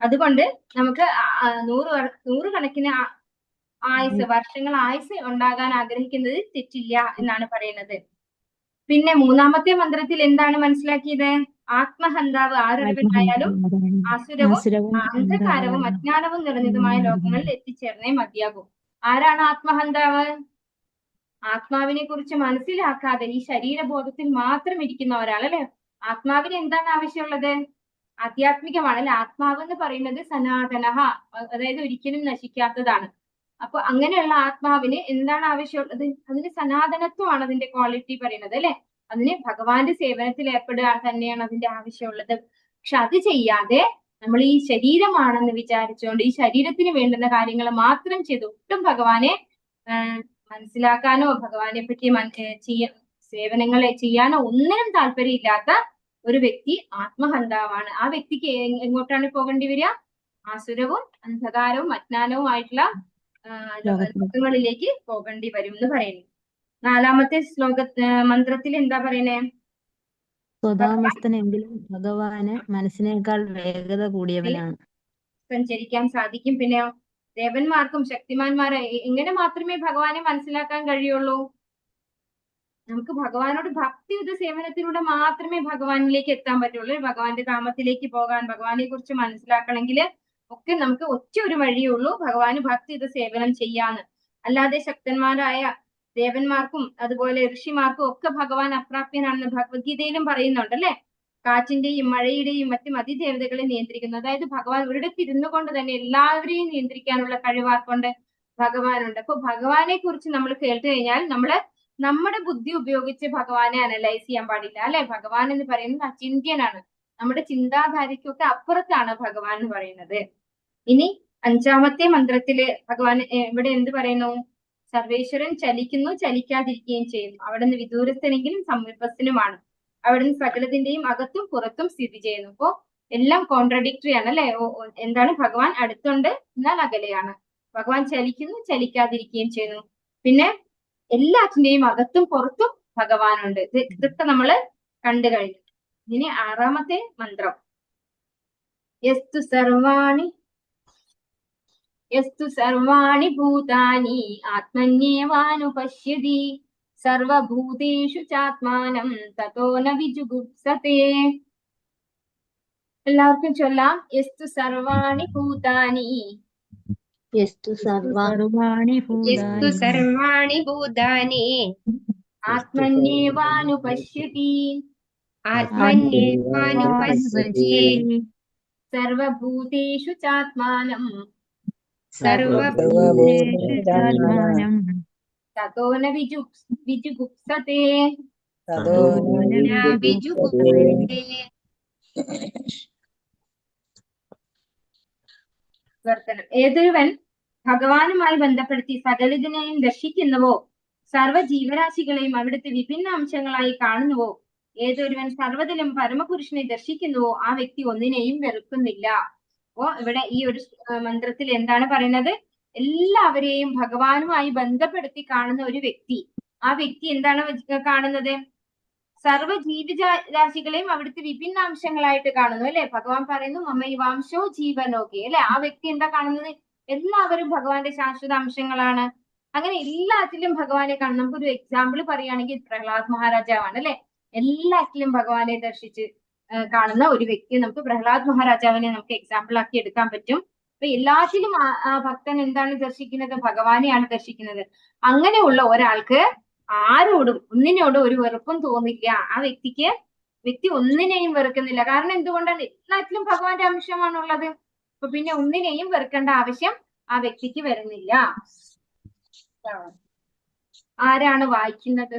അതുകൊണ്ട് നമുക്ക് നൂറുകണക്കിന് വർഷങ്ങൾ ആയുസ് ഉണ്ടാകാൻ ആഗ്രഹിക്കുന്നത് തെറ്റില്ല എന്നാണ് പറയുന്നത്. പിന്നെ മൂന്നാമത്തെ മന്ത്രത്തിൽ എന്താണ് മനസ്സിലാക്കിയത്? ആത്മഹന്താവ് ആരൊരുവനായാലും ആസുരവും അന്ധകാരവും അജ്ഞാനവും നിറഞ്ഞതുമായ ലോകങ്ങളിൽ എത്തിച്ചേർന്നേ മതിയാകും. ആരാണ് ആത്മഹന്താവ്? ആത്മാവിനെ കുറിച്ച് മനസ്സിലാക്കാതെ ഈ ശരീരബോധത്തിൽ മാത്രം ഇരിക്കുന്ന ഒരാൾ, അല്ലെ? ആത്മാവിന് എന്താണ് ആവശ്യമുള്ളത്? ആധ്യാത്മികമാണ്, അല്ലെ? ആത്മാവ് എന്ന് പറയുന്നത് സനാതനഹ, അതായത് ഒരിക്കലും നശിക്കാത്തതാണ്. അപ്പൊ അങ്ങനെയുള്ള ആത്മാവിന് എന്താണ് ആവശ്യമുള്ളത്? അതിന് സനാതനത്വമാണ് അതിന്റെ ക്വാളിറ്റി പറയുന്നത്, അല്ലെ? അതിന് ഭഗവാന്റെ സേവനത്തിൽ ഏർപ്പെടുക തന്നെയാണ് അതിന്റെ ആവശ്യമുള്ളത്. പക്ഷെ അത് ചെയ്യാതെ നമ്മൾ ഈ ശരീരമാണെന്ന് വിചാരിച്ചുകൊണ്ട് ഈ ശരീരത്തിന് വേണ്ടുന്ന കാര്യങ്ങൾ മാത്രം ചെയ്ത് ഒട്ടും ഭഗവാനെ മനസ്സിലാക്കാനോ ഭഗവാനെ പറ്റി സേവനങ്ങളെ ചെയ്യാനോ ഒന്നിനും താല്പര്യമില്ലാത്ത ഒരു വ്യക്തി ആത്മഹന്താവാണ്. ആ വ്യക്തിക്ക് എങ്ങോട്ടാണ് പോകേണ്ടി വരിക? ആസുരവും അന്ധകാരവും അജ്ഞാനവുമായിട്ടുള്ള ലോകങ്ങളിലേക്ക് പോകേണ്ടി വരും എന്ന് പറയുന്നു. നാലാമത്തെ മന്ത്രത്തിൽ എന്താ പറയണേ? സ്വതാമസ്ഥനെങ്കിലും ഭഗവാന് മനസ്സിനേക്കാൾ വേഗത കൂടിയവനാണ്. സഞ്ചരിക്കാൻ സാധിക്കും. പിന്നെ ദേവന്മാർക്കും ശക്തിമാന്മാരെ എങ്ങനെ മാത്രമേ ഭഗവാനെ മനസ്സിലാക്കാൻ കഴിയുള്ളൂ? നമുക്ക് ഭഗവാനോട് ഭക്തിയുത സേവനത്തിലൂടെ മാത്രമേ ഭഗവാനിലേക്ക് എത്താൻ പറ്റുള്ളൂ. ഭഗവാന്റെ ധാമത്തിലേക്ക് പോകാൻ, ഭഗവാനെ കുറിച്ച് മനസ്സിലാക്കണമെങ്കിൽ ഒക്കെ നമുക്ക് ഒറ്റ ഒരു വഴിയേ ഉള്ളൂ, ഭഗവാന് ഭക്തിയുത സേവനം ചെയ്യാന്ന്. അല്ലാതെ ശക്തന്മാരായ ദേവന്മാർക്കും അതുപോലെ ഋഷിമാർക്കും ഒക്കെ ഭഗവാൻ അപ്രാപ്യനാണെന്ന് ഭഗവത്ഗീതയിലും പറയുന്നുണ്ട്, അല്ലെ? കാറ്റിന്റെയും മഴയുടെയും മറ്റും അതിദേവതകളെ നിയന്ത്രിക്കുന്നു. അതായത് ഭഗവാൻ ഒരിടത്ത് ഇരുന്നു കൊണ്ട് തന്നെ എല്ലാവരെയും നിയന്ത്രിക്കാനുള്ള കഴിവാർക്കൊണ്ട് ഭഗവാനുണ്ട്. അപ്പൊ ഭഗവാനെ കുറിച്ച് നമ്മൾ കേട്ടു കഴിഞ്ഞാൽ നമ്മുടെ ബുദ്ധി ഉപയോഗിച്ച് ഭഗവാനെ അനലൈസ് ചെയ്യാൻ പാടില്ല, അല്ലെ? ഭഗവാൻ എന്ന് പറയുന്നത് അചിന്ത്യനാണ്, നമ്മുടെ ചിന്താധാരയ്ക്കൊക്കെ അപ്പുറത്താണ് ഭഗവാൻ എന്ന് പറയുന്നത്. ഇനി അഞ്ചാമത്തെ മന്ത്രത്തില് ഭഗവാൻ ഇവിടെ എന്ത് പറയുന്നു? സർവേശ്വരൻ ചലിക്കുന്നു, ചലിക്കാതിരിക്കുകയും ചെയ്യുന്നു. അവിടുന്ന് വിദൂരസ്ഥനെങ്കിലും സമീപസ്ഥനുമാണ്. അവിടുന്ന് സകലത്തിന്റെയും അകത്തും പുറത്തും സ്ഥിതി ചെയ്യുന്നു. അപ്പോ എല്ലാം കോൺട്രഡിക്ടറി ആണ്, അല്ലെ? എന്താണ്? ഭഗവാൻ അടുത്തുണ്ട്, എന്നാൽ അകലെയാണ്. ഭഗവാൻ ചലിക്കുന്നു, ചലിക്കാതിരിക്കുകയും ചെയ്യുന്നു. പിന്നെ എല്ലാറ്റിന്റെയും അകത്തും പുറത്തും ഭഗവാനുണ്ട്. ഇതൊക്കെ നമ്മള് കണ്ടു കഴിഞ്ഞു. ഇനി ആറാമത്തെ മന്ത്രം. യസ്തു സർവാണി ഭൂതാനി ആത്മന്യേവാനുപശ്യതി സർവഭൂതേഷു ചാത്മാനം തതോ ന വിജുഗുപ്സതേ. എല്ലാവർക്കും ചൊല്ലാം. യസ്തു സർവാണി ഭൂതാനി ആത്മന്യേവാനുപശ്യതി സർവഭൂതേഷു ചാത്മാനം തതോ ന വിജുഗുപ്സതേ. ഏതൊരുവൻ ഭഗവാനുമായി ബന്ധപ്പെടുത്തി സകലതിനെയും ദർശിക്കുന്നുവോ, സർവ്വജീവരാശികളെയും അവിടുത്തെ വിഭിന്ന അംശങ്ങളായി കാണുന്നുവോ, ഏതൊരുവൻ സർവ്വതിലും പരമപുരുഷനെ ദർശിക്കുന്നുവോ ആ വ്യക്തി ഒന്നിനെയും വെറുക്കുന്നില്ല. അപ്പോ ഇവിടെ ഈ ഒരു മന്ത്രത്തിൽ എന്താണ് പറയുന്നത്? എല്ലാവരെയും ഭഗവാനുമായി ബന്ധപ്പെടുത്തി കാണുന്ന ഒരു വ്യക്തി, ആ വ്യക്തി എന്താണ് കാണുന്നത്? സർവ്വ ജീവരാശികളെയും അവിടുത്തെ വിഭിന്ന അംശങ്ങളായിട്ട് കാണുന്നു, അല്ലെ? ഭഗവാൻ പറയുന്നു മമൈവാംശോ ജീവനോകെ, അല്ലെ? ആ വ്യക്തി എന്താ കാണുന്നത്? എല്ലാവരും ഭഗവാന്റെ ശാശ്വത അംശങ്ങളാണ്. അങ്ങനെ എല്ലാറ്റിലും ഭഗവാനെ കാണും. നമുക്കൊരു എക്സാമ്പിൾ പറയുകയാണെങ്കിൽ പ്രഹ്ലാദ് മഹാരാജാവാണ്, അല്ലെ? എല്ലാറ്റിലും ഭഗവാനെ ദർശിച്ച് കാണുന്ന ഒരു വ്യക്തി. നമുക്ക് പ്രഹ്ലാദ് മഹാരാജാവിനെ നമുക്ക് എക്സാമ്പിൾ ആക്കി എടുക്കാൻ പറ്റും. അപ്പൊ എല്ലാറ്റിലും ആ ഭക്തൻ എന്താണ് ദർശിക്കുന്നത്? ഭഗവാനെയാണ് ദർശിക്കുന്നത്. അങ്ങനെയുള്ള ഒരാൾക്ക് ആരോടും ഒന്നിനോടും ഒരു വെറുപ്പും തോന്നില്ല. ആ വ്യക്തി ഒന്നിനെയും വെറുക്കുന്നില്ല. കാരണം എന്തുകൊണ്ടാണ്? എല്ലാറ്റിലും ഭഗവാന്റെ അംശമാണുള്ളത്. അപ്പൊ പിന്നെ ഒന്നിനെയും വെറുക്കേണ്ട ആവശ്യം ആ വ്യക്തിക്ക് വരുന്നില്ല. ആരാണ് വായിക്കുന്നത്?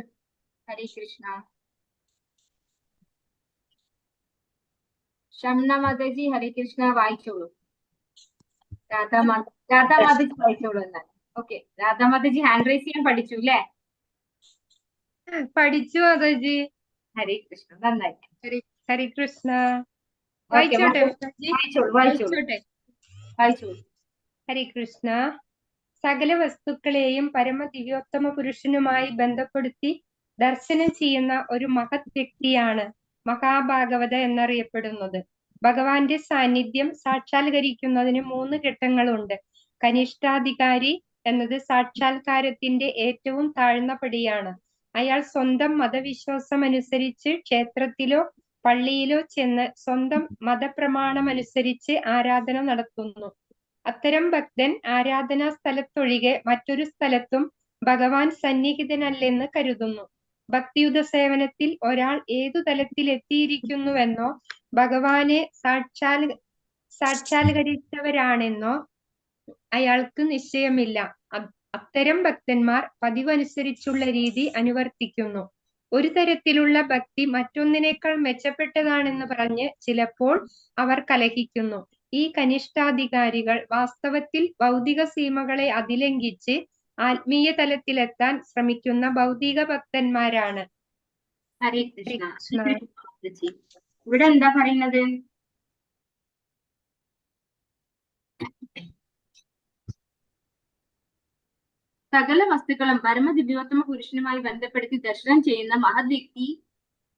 ഹരേ കൃഷ്ണ. ഷംന മാതാജി ഹരേ കൃഷ്ണ വായിച്ചോളൂ. രാധാമാതാജി വായിച്ചോളൂ എന്നാൽ. ഓക്കെ, രാധാമാതാജി ഹാൻഡ് റൈസ് ചെയ്യാൻ പഠിച്ചു അല്ലേ? പഠിച്ചു മാതാജി. ഹരേ കൃഷ്ണ, നന്നായി. ഹരേ കൃഷ്ണ. ഹരേ കൃഷ്ണ. സകല വസ്തുക്കളെയും പരമദിവ്യോത്തമ പുരുഷനുമായി ബന്ധപ്പെടുത്തി ദർശനം ചെയ്യുന്ന ഒരു മഹത് വ്യക്തിയാണ് മഹാഭാഗവത എന്നറിയപ്പെടുന്നത്. ഭഗവാന്റെ സാന്നിധ്യം സാക്ഷാത്കരിക്കുന്നതിന് 3 ഘട്ടങ്ങളുണ്ട്. കനിഷ്ഠാധികാരി എന്നത് സാക്ഷാത്കാരത്തിന്റെ ഏറ്റവും താഴ്ന്ന പടിയാണ്. അയാൾ സ്വന്തം മതവിശ്വാസമനുസരിച്ച് ക്ഷേത്രത്തിലോ പള്ളിയിലോ ചെന്ന് സ്വന്തം മതപ്രമാണമനുസരിച്ച് ആരാധന നടത്തുന്നു. അത്തരം ഭക്തൻ ആരാധനാ സ്ഥലത്തൊഴികെ മറ്റൊരു സ്ഥലത്തും ഭഗവാൻ സന്നിഹിതനല്ലെന്ന് കരുതുന്നു. ഭക്തിയുത സേവനത്തിൽ ഒരാൾ ഏതു തലത്തിലെത്തിയിരിക്കുന്നുവെന്നോ ഭഗവാനെ സാക്ഷാത്കരിച്ചവരാണെന്നോ അയാൾക്ക് നിശ്ചയമില്ല. അത്തരം ഭക്തന്മാർ പതിവനുസരിച്ചുള്ള രീതി അനുവർത്തിക്കുന്നു. ഒരു തരത്തിലുള്ള ഭക്തി മറ്റൊന്നിനേക്കാൾ മെച്ചപ്പെട്ടതാണെന്ന് പറഞ്ഞ് ചിലപ്പോൾ അവർ കലഹിക്കുന്നു. ഈ കനിഷ്ഠാധികാരികൾ വാസ്തവത്തിൽ ഭൗതിക സീമകളെ അതിലംഘിച്ച് ആത്മീയ തലത്തിലെത്താൻ ശ്രമിക്കുന്ന ഭൗതിക ഭക്തന്മാരാണ്. ഹരേ കൃഷ്ണ. ഇവിടെ എന്താ പറയുന്നത്? സകല വസ്തുക്കളും പരമദിവ്യോത്തമ പുരുഷനുമായി ബന്ധപ്പെടുത്തി ദർശനം ചെയ്യുന്ന മഹത് വ്യക്തി,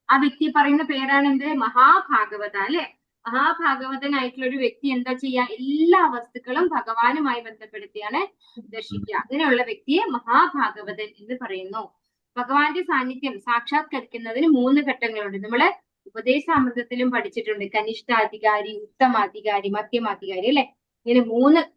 ആ വ്യക്തി പറയുന്ന പേരാണ് എന്ത്? മഹാഭാഗവത, അല്ലെ? മഹാഭാഗവതനായിട്ടുള്ള ഒരു വ്യക്തി എന്താ ചെയ്യാ? എല്ലാ വസ്തുക്കളും ഭഗവാനുമായി ബന്ധപ്പെടുത്തിയാണ് ദർശിക്കുക. അങ്ങനെയുള്ള വ്യക്തിയെ മഹാഭാഗവതൻ എന്ന് പറയുന്നു. ഭഗവാന്റെ സാന്നിധ്യം സാക്ഷാത്കരിക്കുന്നതിന് 3 ഘട്ടങ്ങളുണ്ട്. നമ്മള് ഉപദേശാമൃതത്തിലും പഠിച്ചിട്ടുണ്ട്. കനിഷ്ഠാധികാരി, ഉത്തമാധികാരി, മധ്യമാധികാരി, അല്ലെ? ഇങ്ങനെ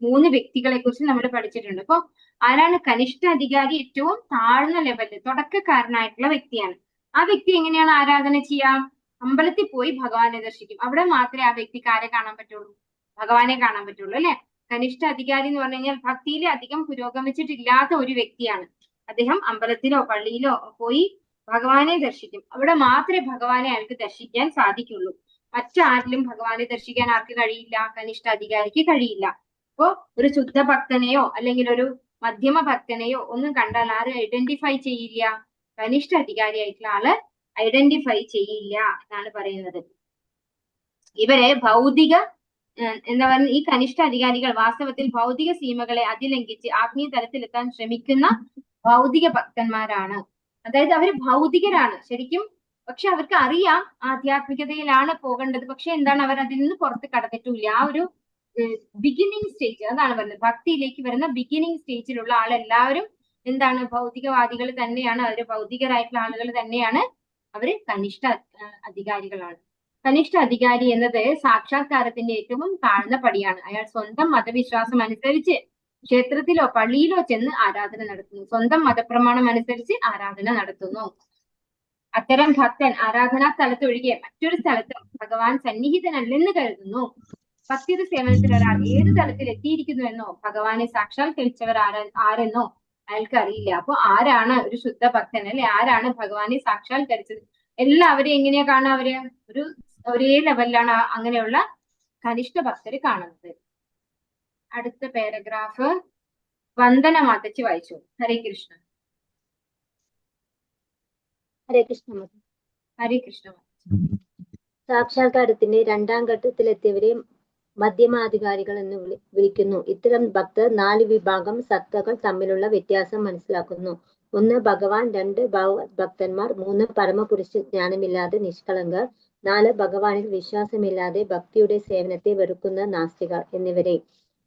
മൂന്ന് വ്യക്തികളെ കുറിച്ച് നമ്മൾ പഠിച്ചിട്ടുണ്ട്. അപ്പൊ ആരാണ് കനിഷ്ഠാധികാരി? ഏറ്റവും താഴ്ന്ന ലെവലിൽ തുടക്കക്കാരനായിട്ടുള്ള വ്യക്തിയാണ്. ആ വ്യക്തി എങ്ങനെയാണ് ആരാധന ചെയ്യാം? അമ്പലത്തിൽ പോയി ഭഗവാനെ ദർശിക്കും. അവിടെ മാത്രമേ ആ വ്യക്തിക്ക് ആരെ കാണാൻ പറ്റുള്ളൂ? ഭഗവാനെ കാണാൻ പറ്റുള്ളൂ, അല്ലെ? കനിഷ്ഠ അധികാരി എന്ന് പറഞ്ഞു കഴിഞ്ഞാൽ ഭക്തിയിൽ അധികം പുരോഗമിച്ചിട്ടില്ലാത്ത ഒരു വ്യക്തിയാണ്. അദ്ദേഹം അമ്പലത്തിലോ പള്ളിയിലോ പോയി ഭഗവാനെ ദർശിക്കും. അവിടെ മാത്രമേ ഭഗവാനെ അയാൾക്ക് ദർശിക്കാൻ സാധിക്കുള്ളൂ. മറ്റാരിലും ഭഗവാനെ ദർശിക്കാൻ ആർക്ക് കഴിയില്ല? കനിഷ്ഠ അധികാരിക്ക് കഴിയില്ല. അപ്പോ ഒരു ശുദ്ധ ഭക്തനെയോ അല്ലെങ്കിൽ ഒരു മധ്യമ ഭക്തനെയോ ഒന്നും കണ്ടാൽ ആരും ഐഡന്റിഫൈ ചെയ്യില്ല. കനിഷ്ഠ അധികാരിയായിട്ടുള്ള ആള് ഐഡന്റിഫൈ ചെയ്യില്ല എന്നാണ് പറയുന്നത്. ഇവരെ ഭൗതിക എന്താ പറയുക, ഈ കനിഷ്ഠ അധികാരികൾ വാസ്തവത്തിൽ ഭൗതിക സീമകളെ അതിലംഘിച്ച് ആത്മീയ തലത്തിലെത്താൻ ശ്രമിക്കുന്ന ഭൗതിക ഭക്തന്മാരാണ്. അതായത് അവര് ഭൗതികരാണ് ശരിക്കും, പക്ഷെ അവർക്ക് അറിയാം ആധ്യാത്മികതയിലാണ് പോകേണ്ടത്. പക്ഷെ എന്താണ്, അവർ അതിൽ നിന്ന് പുറത്ത് കടന്നിട്ടില്ല. ആ ഒരു ബിഗിനിങ് സ്റ്റേജ്, അതാണ് പറയുന്നത്. ഭക്തിയിലേക്ക് വരുന്ന ബിഗിനിങ് സ്റ്റേജിലുള്ള ആളെല്ലാവരും എന്താണ്? ഭൗതികവാദികൾ തന്നെയാണ്. അവര് ഭൗതികരായിട്ടുള്ള ആളുകൾ തന്നെയാണ്. അവര് കനിഷ്ഠ അധികാരികളാണ്. കനിഷ്ഠ അധികാരി എന്നത് സാക്ഷാത്കാരത്തിന്റെ ഏറ്റവും താഴ്ന്ന പടിയാണ്. അയാൾ സ്വന്തം മതവിശ്വാസം അനുസരിച്ച് ക്ഷേത്രത്തിലോ പള്ളിയിലോ ചെന്ന് ആരാധന നടത്തുന്നു. സ്വന്തം മതപ്രമാണം അനുസരിച്ച് ആരാധന നടത്തുന്നു. അത്തരം ഭക്തൻ ആരാധനാ സ്ഥലത്തൊഴികെ മറ്റൊരു സ്ഥലത്തും ഭഗവാൻ സന്നിഹിതനല്ലെന്ന് കരുതുന്നു. ഭക്തിയുടെ സേവനത്തിൽ ഒരാൾ ഏത് തലത്തിൽ എത്തിയിരിക്കുന്നുവെന്നോ ഭഗവാനെ സാക്ഷാത്കരിച്ചവർ ആരെന്നോ അയാൾക്ക് അറിയില്ല. അപ്പൊ ആരാണ് ഒരു ശുദ്ധ ഭക്തൻ, അല്ലെ? ആരാണ് ഭഗവാനെ സാക്ഷാത്കരിച്ചത്? എല്ലാവരെയും എങ്ങനെയാ കാണുക? അവര് ഒരേ ലെവലിലാണ് അങ്ങനെയുള്ള കനിഷ്ഠ ഭക്തര് കാണുന്നത്. അടുത്ത പാരഗ്രാഫ് വന്ദന മാതച്ച് വായിച്ചു. ഹരേ കൃഷ്ണ. ഹരേ കൃഷ്ണ. ഹരേ കൃഷ്ണ. സാക്ഷാത്കാരത്തിന്റെ 2ാം ഘട്ടത്തിലെത്തിയവരെ മധ്യമാധികാരികൾ എന്ന് വിളിക്കുന്നു. ഇത്തരം ഭക്തർ 4 വിഭാഗം സത്തകൾ തമ്മിലുള്ള വ്യത്യാസം മനസ്സിലാക്കുന്നു. 1 ഭഗവാൻ, 2 ഭക്തന്മാർ, 3 പരമപുരുഷ ജ്ഞാനമില്ലാതെ നിഷ്കളങ്കർ, 4 ഭഗവാനിൽ വിശ്വാസമില്ലാതെ ഭക്തിയുടെ സേവനത്തെ വെറുക്കുന്ന നാസ്തികർ എന്നിവരെ.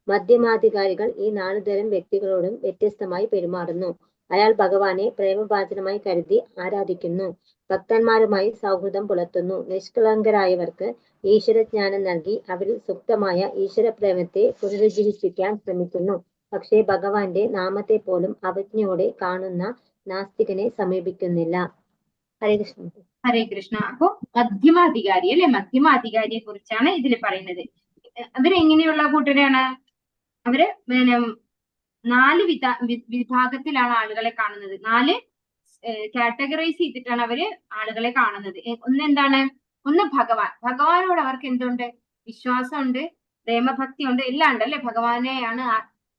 മധ്യമാധികാരികൾ ഈ 4 തരം വ്യക്തികളോടും വ്യത്യസ്തമായി പെരുമാറുന്നു. അയാൾ ഭഗവാനെ പ്രേമഭാചനമായി കരുതി ആരാധിക്കുന്നു. ഭക്തന്മാരുമായി സൗഹൃദം പുലർത്തുന്നു. നിഷ്കളങ്കരായവർക്ക് ഈശ്വരജ്ഞാനം നൽകി അവരിൽ സുപ്തമായ ഈശ്വരപ്രേമത്തെ പുനരുജ്ജീവിപ്പിക്കാൻ ശ്രമിക്കുന്നു. പക്ഷേ ഭഗവാന്റെ നാമത്തെ പോലും അവജ്ഞയോടെ കാണുന്ന നാസ്തികനെ സമീപിക്കുന്നില്ല. ഹരേ കൃഷ്ണ. ഹരേ കൃഷ്ണ. അപ്പോ മധ്യമാധികാരി, അല്ലെ? മധ്യമാധികാരിയെ കുറിച്ചാണ് ഇതിൽ പറയുന്നത്. അവരെങ്ങനെയുള്ള കൂട്ടരാണ്? അവര് 4 വിഭാഗത്തിലാണ് ആളുകളെ കാണുന്നത്. 4 കാറ്റഗറൈസ് ചെയ്തിട്ടാണ് അവര് ആളുകളെ കാണുന്നത്. എന്താണ്? 1 ഭഗവാൻ. ഭഗവാനോട് അവർക്ക് എന്തുണ്ട്? വിശ്വാസമുണ്ട്, പ്രേമഭക്തി ഉണ്ട്, എല്ലാം ഉണ്ട്, അല്ലെ? ഭഗവാനെയാണ്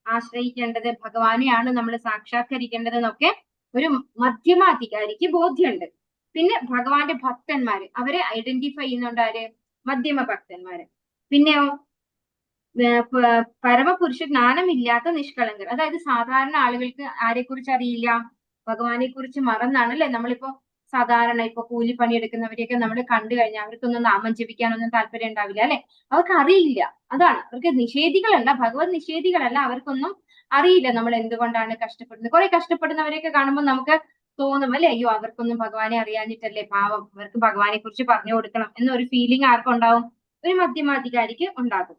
ആശ്രയിക്കേണ്ടത്, ഭഗവാനെയാണ് നമ്മൾ സാക്ഷാത്കരിക്കേണ്ടത് എന്നൊക്കെ ഒരു മധ്യമാധികാരിക്ക് ബോധ്യമുണ്ട്. പിന്നെ ഭഗവാന്റെ ഭക്തന്മാര്, അവരെ ഐഡന്റിഫൈ ചെയ്യുന്നുണ്ട്. ആര്? മധ്യമ ഭക്തന്മാര്. പിന്നെയോ പരമപുരുഷ ജ്ഞാനമില്ലാത്ത നിഷ്കളങ്കർ. അതായത് സാധാരണ ആളുകൾക്ക് ആരെ കുറിച്ച് അറിയില്ല? ഭഗവാനെ കുറിച്ച് മറന്നാണ്, അല്ലെ? നമ്മളിപ്പോ സാധാരണ ഇപ്പൊ കൂലിപ്പണി എടുക്കുന്നവരെയൊക്കെ നമ്മൾ കണ്ടു കഴിഞ്ഞാൽ അവർക്കൊന്നും നാമം ജപിക്കാനൊന്നും താല്പര്യം ഉണ്ടാവില്ല അല്ലെ. അവർക്ക് അറിയില്ല. അതാണ്, അവർക്ക് നിഷേധികളല്ല, ഭഗവത് നിഷേധികളല്ല, അവർക്കൊന്നും അറിയില്ല നമ്മൾ എന്തുകൊണ്ടാണ് കഷ്ടപ്പെടുന്നത്. കുറെ കഷ്ടപ്പെടുന്നവരെയൊക്കെ കാണുമ്പോൾ നമുക്ക് തോന്നും അല്ലെ, അയ്യോ അവർക്കൊന്നും ഭഗവാനെ അറിയാഞ്ഞിട്ടല്ലേ, പാവം, അവർക്ക് ഭഗവാനെ കുറിച്ച് പറഞ്ഞു കൊടുക്കണം എന്നൊരു ഫീലിംഗ് ആർക്കുണ്ടാവും? ഒരു മധ്യമാധികാരിക്ക് ഉണ്ടാകും.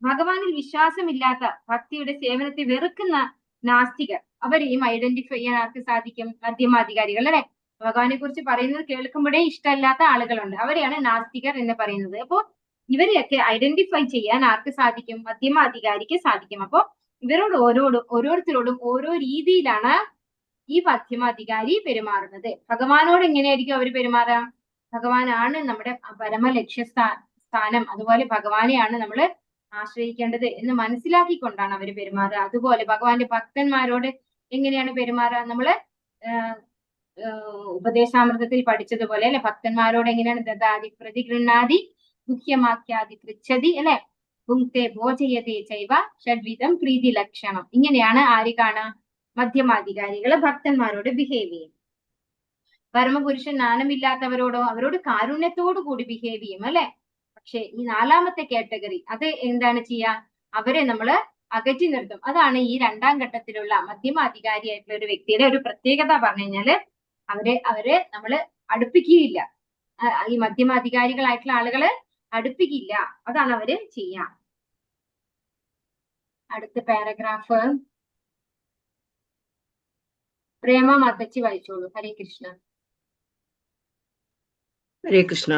ഭഗവാനിൽ വിശ്വാസമില്ലാത്ത, ഭക്തിയുടെ സേവനത്തെ വെറുക്കുന്ന നാസ്തികർ, അവരെയും ഐഡന്റിഫൈ ചെയ്യാൻ ആർക്ക് സാധിക്കും? മധ്യമാധികാരികൾ അല്ലെ. ഭഗവാനെ കുറിച്ച് പറയുന്നത് കേൾക്കുമ്പോഴേ ഇഷ്ടമല്ലാത്ത ആളുകളുണ്ട്, അവരെയാണ് നാസ്തികർ എന്ന് പറയുന്നത്. അപ്പോ ഇവരെയൊക്കെ ഐഡന്റിഫൈ ചെയ്യാൻ ആർക്ക് സാധിക്കും? മധ്യമാധികാരിക്ക് സാധിക്കും. അപ്പോ ഇവരോട് ഓരോരുത്തരോടും ഓരോ രീതിയിലാണ് ഈ മധ്യമാധികാരി പെരുമാറുന്നത്. ഭഗവാനോട് എങ്ങനെയായിരിക്കും അവർ പെരുമാറുക? ഭഗവാനാണ് നമ്മുടെ പരമ ലക്ഷ്യസ്ഥാനം, അതുപോലെ ഭഗവാനെയാണ് നമ്മൾ ആശ്രയിക്കേണ്ടത് എന്ന് മനസ്സിലാക്കിക്കൊണ്ടാണ് അവർ പെരുമാറുക. അതുപോലെ ഭഗവാന്റെ ഭക്തന്മാരോട് എങ്ങനെയാണ് പെരുമാറുക? നമ്മള് ഉപദേശാമൃതത്തിൽ പഠിച്ചതുപോലെ അല്ലെ, ഭക്തന്മാരോട് എങ്ങനെയാണ്? ദദാതി പ്രതിഗൃഹാതി മുഖ്യമാഖ്യാതി പൃച്ഛതി അല്ലെ, ഭുങ്ക്തേ ഭോജയതേ ചൈവ ഷഡ്വിധം പ്രീതി ലക്ഷണം. ഇങ്ങനെയാണ് ആര് കാണുക? മധ്യമാധികാരികള് ഭക്തന്മാരോട് ബിഹേവ് ചെയ്യും. പരമപുരുഷൻ നാണമില്ലാത്തവരോടോ അവരോട് കാരുണ്യത്തോടു കൂടി ബിഹേവ് ചെയ്യും അല്ലെ. പക്ഷെ ഈ നാലാമത്തെ കാറ്റഗറി, അത് എന്താണ് ചെയ്യുക? അവരെ നമ്മള് അകറ്റി നിർത്തും. അതാണ് ഈ രണ്ടാം ഘട്ടത്തിലുള്ള മധ്യമാധികാരിയായിട്ടുള്ള ഒരു വ്യക്തിയുടെ ഒരു പ്രത്യേകത പറഞ്ഞു കഴിഞ്ഞാല്, അവരെ നമ്മള് അടുപ്പിക്കുകയില്ല. ഈ മധ്യമാധികാരികളായിട്ടുള്ള ആളുകള് അടുപ്പിക്കില്ല. അതാണ് അവര് ചെയ്യുക. അടുത്ത പാരഗ്രാഫ് പ്രേമ മാതച്ചി വായിച്ചോളൂ. ഹരേ കൃഷ്ണ. ഹരേ കൃഷ്ണ.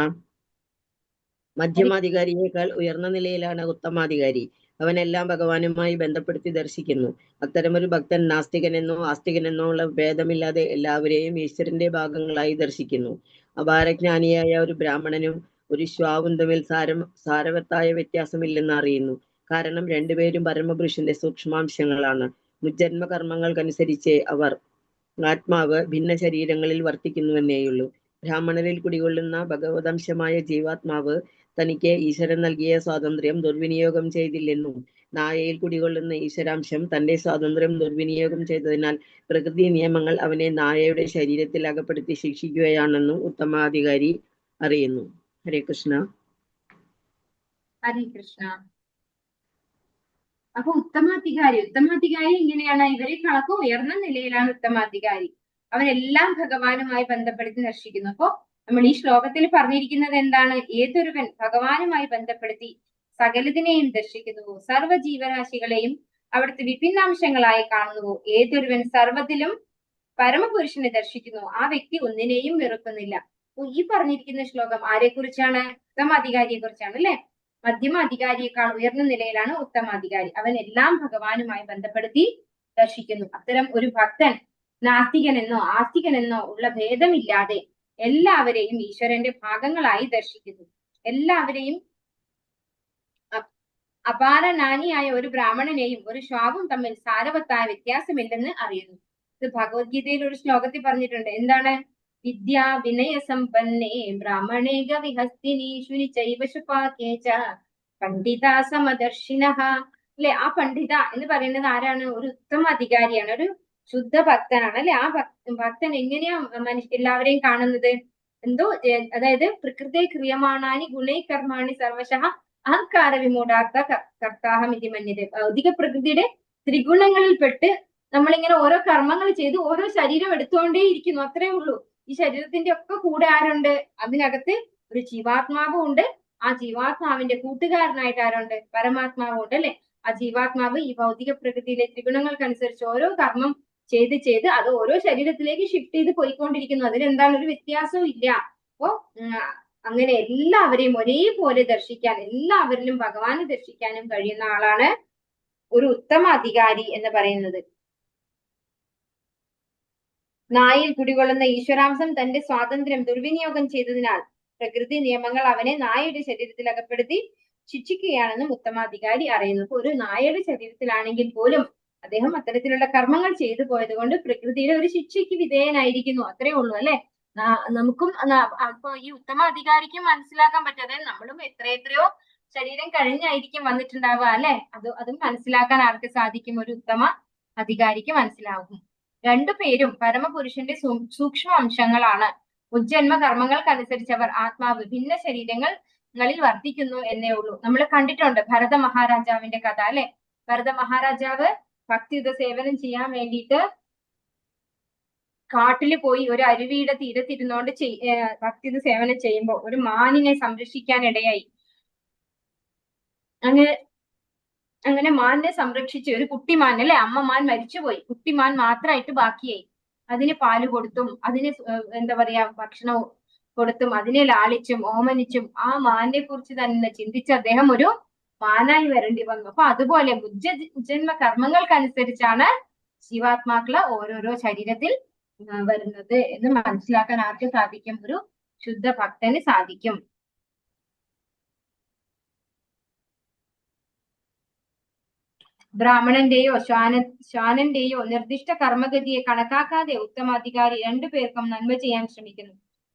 മധ്യമാധികാരിയേക്കാൾ ഉയർന്ന നിലയിലാണ് ഉത്തമാധികാരി. അവനെല്ലാം ഭഗവാനുമായി ബന്ധപ്പെടുത്തി ദർശിക്കുന്നു. അത്തരമൊരു ഭക്തൻ നാസ്തികനെന്നോ ആസ്തികനെന്നോ ഉള്ള ഭേദമില്ലാതെ എല്ലാവരെയും ഈശ്വരന്റെ ഭാഗങ്ങളായി ദർശിക്കുന്നു. അപാരജ്ഞാനിയായ ഒരു ബ്രാഹ്മണനും ഒരു ശ്വാവും തമ്മിൽ സാരവത്തായ വ്യത്യാസമില്ലെന്ന് അറിയുന്നു. കാരണം രണ്ടുപേരും പരമപുരുഷന്റെ സൂക്ഷ്മാംശങ്ങളാണ്. മുജ്ജന്മ കർമ്മങ്ങൾക്കനുസരിച്ച് അവർ ആത്മാവ് ഭിന്ന ശരീരങ്ങളിൽ വർത്തിക്കുന്നുവെന്നേയുള്ളൂ. ബ്രാഹ്മണരിൽ കുടികൊള്ളുന്ന ഭഗവതംശമായ ജീവാത്മാവ് തനിക്ക് ഈശ്വരൻ നൽകിയ സ്വാതന്ത്ര്യം ദുർവിനിയോഗം ചെയ്തില്ലെന്നും നായയിൽ കുടികൊള്ളുന്ന ഈശ്വരാംശം തന്റെ സ്വാതന്ത്ര്യം ദുർവിനിയോഗം ചെയ്തതിനാൽ പ്രകൃതി നിയമങ്ങൾ അവനെ നായയുടെ ശരീരത്തിൽ അകപ്പെടുത്തി ശിക്ഷിക്കുകയാണെന്നും ഉത്തമാധികാരി അറിയുന്നു. ഹരേ കൃഷ്ണ. ഹരേ കൃഷ്ണ. അപ്പൊ ഉത്തമാധികാരി ഇങ്ങനെയാണ്? ഇവരെ കണക്ക് ഉയർന്ന നിലയിലാണ് ഉത്തമാധികാരി. അവരെല്ലാം ഭഗവാനുമായി ബന്ധപ്പെടുത്തി ദർശിക്കുന്നു. അപ്പോ നമ്മൾ ഈ ശ്ലോകത്തിൽ പറഞ്ഞിരിക്കുന്നത് എന്താണ്? ഏതൊരുവൻ ഭഗവാനുമായി ബന്ധപ്പെടുത്തി സകലതിനെയും ദർശിക്കുന്നുവോ, സർവ്വ ജീവരാശികളെയും അവിടുത്തെ വിഭിന്നാംശങ്ങളായി കാണുന്നുവോ, ഏതൊരുവൻ സർവ്വത്തിലും പരമപുരുഷനെ ദർശിക്കുന്നു, ആ വ്യക്തി ഒന്നിനെയും വെറുക്കുന്നില്ല. ഈ പറഞ്ഞിരിക്കുന്ന ശ്ലോകം ആരെ കുറിച്ചാണ്? ഉത്തമാധികാരിയെ കുറിച്ചാണ് അല്ലെ. മധ്യമാധികാരിയേക്കാൾ ഉയർന്ന നിലയിലാണ് ഉത്തമാധികാരി. അവൻ എല്ലാം ഭഗവാനുമായി ബന്ധപ്പെടുത്തി ദർശിക്കുന്നു. അത്തരം ഒരു ഭക്തൻ നാസ്തികനെന്നോ ആസ്തികനെന്നോ ഉള്ള ഭേദമില്ലാതെ എല്ലാവരെയും ഈശ്വരന്റെ ഭാഗങ്ങളായി ദർശിക്കുന്നു. എല്ലാവരെയും അപാരനാനിയായ ഒരു ബ്രാഹ്മണനെയും ഒരു ശ്വാവും തമ്മിൽ സാരവത്തായ വ്യത്യാസമില്ലെന്ന് അറിയുന്നു. ഇത് ഭഗവത്ഗീതയിൽ ഒരു ശ്ലോകത്തിൽ പറഞ്ഞിട്ടുണ്ട്. എന്താണ്? വിദ്യാ വിനയ സമ്പന്നേ ബ്രാഹ്മണേ ഗവിഹസ്തിനി ശുനി ചൈവശുപാകേച പണ്ഡിത സമദർശിനഃ അല്ലെ. ആ പണ്ഡിത എന്ന് പറയുന്നത് ആരാണ്? ഒരു ഉത്തമ അധികാരിയാണ്, ഒരു ശുദ്ധ ഭക്തനാണ് അല്ലെ. ആ ഭക്തൻ എങ്ങനെയാ എല്ലാവരെയും കാണുന്നത്? എന്തോ അതായത് പ്രകൃതേ ക്രിയമാണാനി ഗുണൈ കർമാണി സർവശഃ അഹങ്കാര വിമൂഢാർത്ഥ കർത്താഹം ഇതി മന്യതേ. ഭൗതിക പ്രകൃതിയുടെ ത്രിഗുണങ്ങളിൽ പെട്ട് നമ്മളിങ്ങനെ ഓരോ കർമ്മങ്ങൾ ചെയ്ത് ഓരോ ശരീരം എടുത്തുകൊണ്ടേ ഇരിക്കുന്നു, അത്രേ ഉള്ളൂ. ഈ ശരീരത്തിന്റെ ഒക്കെ കൂടെ ആരുണ്ട്? അതിനകത്ത് ഒരു ജീവാത്മാവും ഉണ്ട്. ആ ജീവാത്മാവിന്റെ കൂട്ടുകാരനായിട്ട് ആരുണ്ട്? പരമാത്മാവും ഉണ്ട് അല്ലെ. ആ ജീവാത്മാവ് ഈ ഭൗതിക പ്രകൃതിയിലെ ത്രിഗുണങ്ങൾക്കനുസരിച്ച് ഓരോ കർമ്മം ചെയ്ത് അത് ഓരോ ശരീരത്തിലേക്ക് ഷിഫ്റ്റ് ചെയ്ത് പോയിക്കൊണ്ടിരിക്കുന്നു. അതിലെന്താണ്? ഒരു വ്യത്യാസവും ഇല്ല. അപ്പോ അങ്ങനെ എല്ലാവരെയും ഒരേപോലെ ദർശിക്കാൻ, എല്ലാവരിലും ഭഗവാനെ ദർശിക്കാനും കഴിയുന്ന ആളാണ് ഒരു ഉത്തമ അധികാരി എന്ന് പറയുന്നത്. നായിൽ കുടികൊള്ളുന്ന ഈശ്വരാംശം തന്റെ സ്വാതന്ത്ര്യം ദുർവിനിയോഗം ചെയ്തതിനാൽ പ്രകൃതി നിയമങ്ങൾ അവനെ നായയുടെ ശരീരത്തിൽ അകപ്പെടുത്തി ശിക്ഷിക്കുകയാണെന്നും ഉത്തമാധികാരി അറിയുന്നു. ഒരു നായയുടെ ശരീരത്തിലാണെങ്കിൽ പോലും അദ്ദേഹം അത്തരത്തിലുള്ള കർമ്മങ്ങൾ ചെയ്തു പോയത് കൊണ്ട് പ്രകൃതിയുടെ ഒരു ശിക്ഷയ്ക്ക് വിധേയനായിരിക്കുന്നു, അത്രേ ഉള്ളൂ അല്ലെ. നമുക്കും അപ്പൊ ഈ ഉത്തമാധികാരിക്കും മനസ്സിലാക്കാൻ പറ്റാതെ നമ്മളും എത്രയോ ശരീരം കഴിഞ്ഞായിരിക്കും വന്നിട്ടുണ്ടാവുക അല്ലെ. അതും മനസ്സിലാക്കാൻ ആർക്ക് സാധിക്കും? ഒരു ഉത്തമ അധികാരിക്ക് മനസ്സിലാകും. രണ്ടുപേരും പരമപുരുഷന്റെ സൂക്ഷ്മ അംശങ്ങളാണ്. ഉജ്ജന്മ കർമ്മങ്ങൾക്കനുസരിച്ച് അവർ ആത്മാവ് ഭിന്ന ശരീരങ്ങളിൽ വർദ്ധിക്കുന്നു എന്നേ ഉള്ളൂ. നമ്മൾ കണ്ടിട്ടുണ്ട് ഭരത മഹാരാജാവിന്റെ കഥ അല്ലെ. ഭരത മഹാരാജാവ് ഭക്തിയുത സേവനം ചെയ്യാൻ വേണ്ടിയിട്ട് കാട്ടില് പോയി ഒരു അരുവിയുടെ തീരത്തിരുന്നോണ്ട് ഭക്തിയുത സേവനം ചെയ്യുമ്പോൾ ഒരു മാനിനെ സംരക്ഷിക്കാൻ ഇടയായി. അങ്ങനെ മാനിനെ സംരക്ഷിച്ച് ഒരു കുട്ടിമാൻ അല്ലെ, അമ്മമാൻ മരിച്ചുപോയി, കുട്ടിമാൻ മാത്രമായിട്ട് ബാക്കിയായി. അതിന് പാല് കൊടുത്തും അതിന് എന്താ പറയാ ഭക്ഷണം കൊടുത്തും അതിനെ ലാളിച്ചും ഓമനിച്ചും ആ മാനിനെ കുറിച്ച് തന്നെ ചിന്തിച്ച് അദ്ദേഹം ഒരു മാനായി വരേണ്ടി വന്നു. അപ്പൊ അതുപോലെ ജന്മ കർമ്മങ്ങൾക്കനുസരിച്ചാണ് ജീവാത്മാക്കള് ഓരോരോ ശരീരത്തിൽ വരുന്നത് എന്ന് മനസ്സിലാക്കാൻ ആർക്ക് സാധിക്കും? ഒരു ശുദ്ധ ഭക്തന് സാധിക്കും. ബ്രാഹ്മണന്റെയോ ശ്വാനന്റെയോ നിർദ്ദിഷ്ട കർമ്മഗതിയെ കണക്കാക്കാതെ ഉത്തമാധികാരി രണ്ടുപേർക്കും നന്മ ചെയ്യാൻ ശ്രമിക്കുന്നു.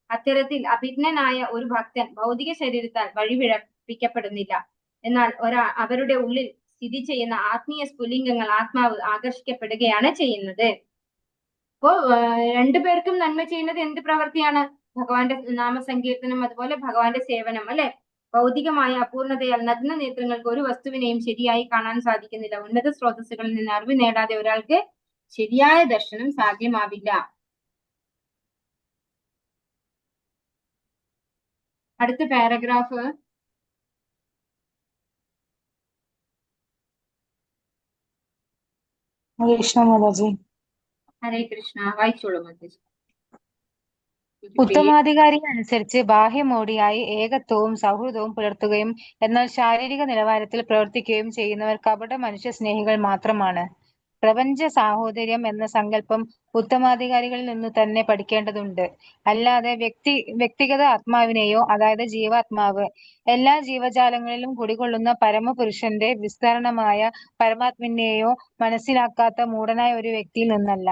അത്തരത്തിൽ അഭിജ്ഞനായ ഒരു ഭക്തൻ ഭൗതിക ശരീരത്താൽ വഴിപിഴപ്പിക്കപ്പെടുന്നില്ല. എന്നാൽ അവരുടെ ഉള്ളിൽ സ്ഥിതി ചെയ്യുന്ന ആത്മീയ സ്ഫുലിംഗങ്ങൾ ആത്മാവ് ആകർഷിക്കപ്പെടുകയാണ് ചെയ്യുന്നത്. അപ്പോ രണ്ടുപേർക്കും നന്മ ചെയ്യുന്നത് എന്ത് പ്രവൃത്തിയാണ്? ഭഗവാന്റെ നാമസങ്കീർത്തനം, അതുപോലെ ഭഗവാന്റെ സേവനം അല്ലെ. ഭൗതികമായ അപൂർണതയാൽ നഗ്ന നേത്രങ്ങൾക്ക് ഒരു വസ്തുവിനെയും ശരിയായി കാണാൻ സാധിക്കുന്നില്ല. ഉന്നത സ്രോതസ്സുകളിൽ നിന്ന് അറിവ് നേടാതെ ഒരാൾക്ക് ശരിയായ ദർശനം സാധ്യമാവില്ല. അടുത്ത പാരഗ്രാഫ് ഹരേ കൃഷ്ണ. വായിച്ചോളൂ മാതാജി. ഉത്തമാധികാരി അനുസരിച്ച് ബാഹ്യമോടിയായി ഏകത്വവും സൗഹൃദവും പുലർത്തുകയും എന്നാൽ ശാരീരിക നിലവാരത്തിൽ പ്രവർത്തിക്കുകയും ചെയ്യുന്നവർ കപട മനുഷ്യ സ്നേഹികൾ മാത്രമാണ്. പ്രപഞ്ച സാഹോദര്യം എന്ന സങ്കല്പം ഉത്തമാധികാരികളിൽ നിന്ന് തന്നെ പഠിക്കേണ്ടതുണ്ട്. അല്ലാതെ വ്യക്തിഗത ആത്മാവിനെയോ, അതായത് ജീവാത്മാവ്, എല്ലാ ജീവജാലങ്ങളിലും കുടികൊള്ളുന്ന പരമപുരുഷന്റെ വിസ്തരണമായ പരമാത്മനെയോ മനസ്സിലാക്കാത്ത മൂഢനായ ഒരു വ്യക്തിയിൽ നിന്നല്ല.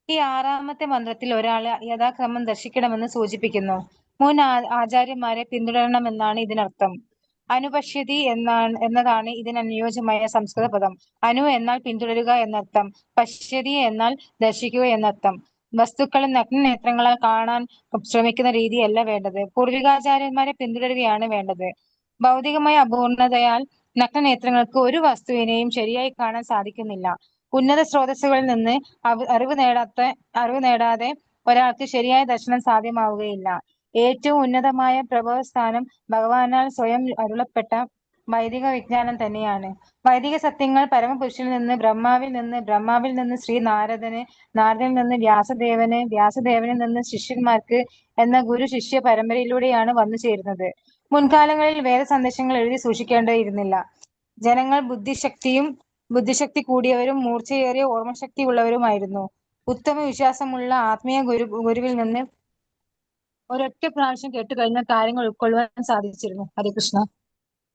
ഈ 6ാമത്തെ മന്ത്രത്തിൽ ഒരാള് യഥാക്രമം ദർശിക്കണമെന്ന് സൂചിപ്പിക്കുന്നു. മുൻ ആചാര്യന്മാരെ പിന്തുടരണമെന്നാണ് ഇതിനർത്ഥം. അനുപശ്യതി എന്നതാണ് ഇതിനനുയോജ്യമായ സംസ്കൃത പദം. അനു എന്നാൽ പിന്തുടരുക എന്നർത്ഥം, പശ്യതി എന്നാൽ ദർശിക്കുക എന്നർത്ഥം. വസ്തുക്കളെ നഗ്നനേത്രങ്ങളാൽ കാണാൻ ശ്രമിക്കുന്ന രീതിയല്ല വേണ്ടത്, പൂർവികാചാര്യന്മാരെ പിന്തുടരുകയാണ് വേണ്ടത്. ഭൗതികമായ അപൂർണതയാൽ നഗ്നനേത്രങ്ങൾക്ക് ഒരു വസ്തുവിനെയും ശരിയായി കാണാൻ സാധിക്കുന്നില്ല. ഉന്നത സ്രോതസ്സുകളിൽ നിന്ന് അറിവ് നേടാതെ ഒരാൾക്ക് ശരിയായ ദർശനം സാധ്യമാവുകയില്ല. ഏറ്റവും ഉന്നതമായ പ്രഭവസ്ഥാനം ഭഗവാനാൽ സ്വയം അരുളപ്പെട്ട വൈദിക വിജ്ഞാനം തന്നെയാണ്. വൈദിക സത്യങ്ങൾ പരമപുരുഷനിൽ നിന്ന് ബ്രഹ്മാവിൽ നിന്ന് ശ്രീ നാരദനിൽ നിന്ന് വ്യാസദേവനിൽ നിന്ന് ശിഷ്യന്മാർക്ക് എന്ന ഗുരു ശിഷ്യ പരമ്പരയിലൂടെയാണ് വന്നു ചേരുന്നത്. മുൻകാലങ്ങളിൽ വേദ സന്ദേശങ്ങൾ എഴുതി സൂക്ഷിക്കേണ്ടിയിരുന്നില്ല. ജനങ്ങൾ ബുദ്ധിശക്തി കൂടിയവരും മൂർച്ചയേറിയ ഓർമ്മശക്തി ഉള്ളവരുമായിരുന്നു. ഉത്തമ വിശ്വാസമുള്ള ആത്മീയ ഗുരുവിൽ നിന്ന് ഒരൊറ്റ പ്രാവശ്യം കേട്ടുകഴിഞ്ഞ കാര്യങ്ങൾ ഉൾക്കൊള്ളുവാൻ സാധിച്ചിരുന്നു. ഹരേ കൃഷ്ണ.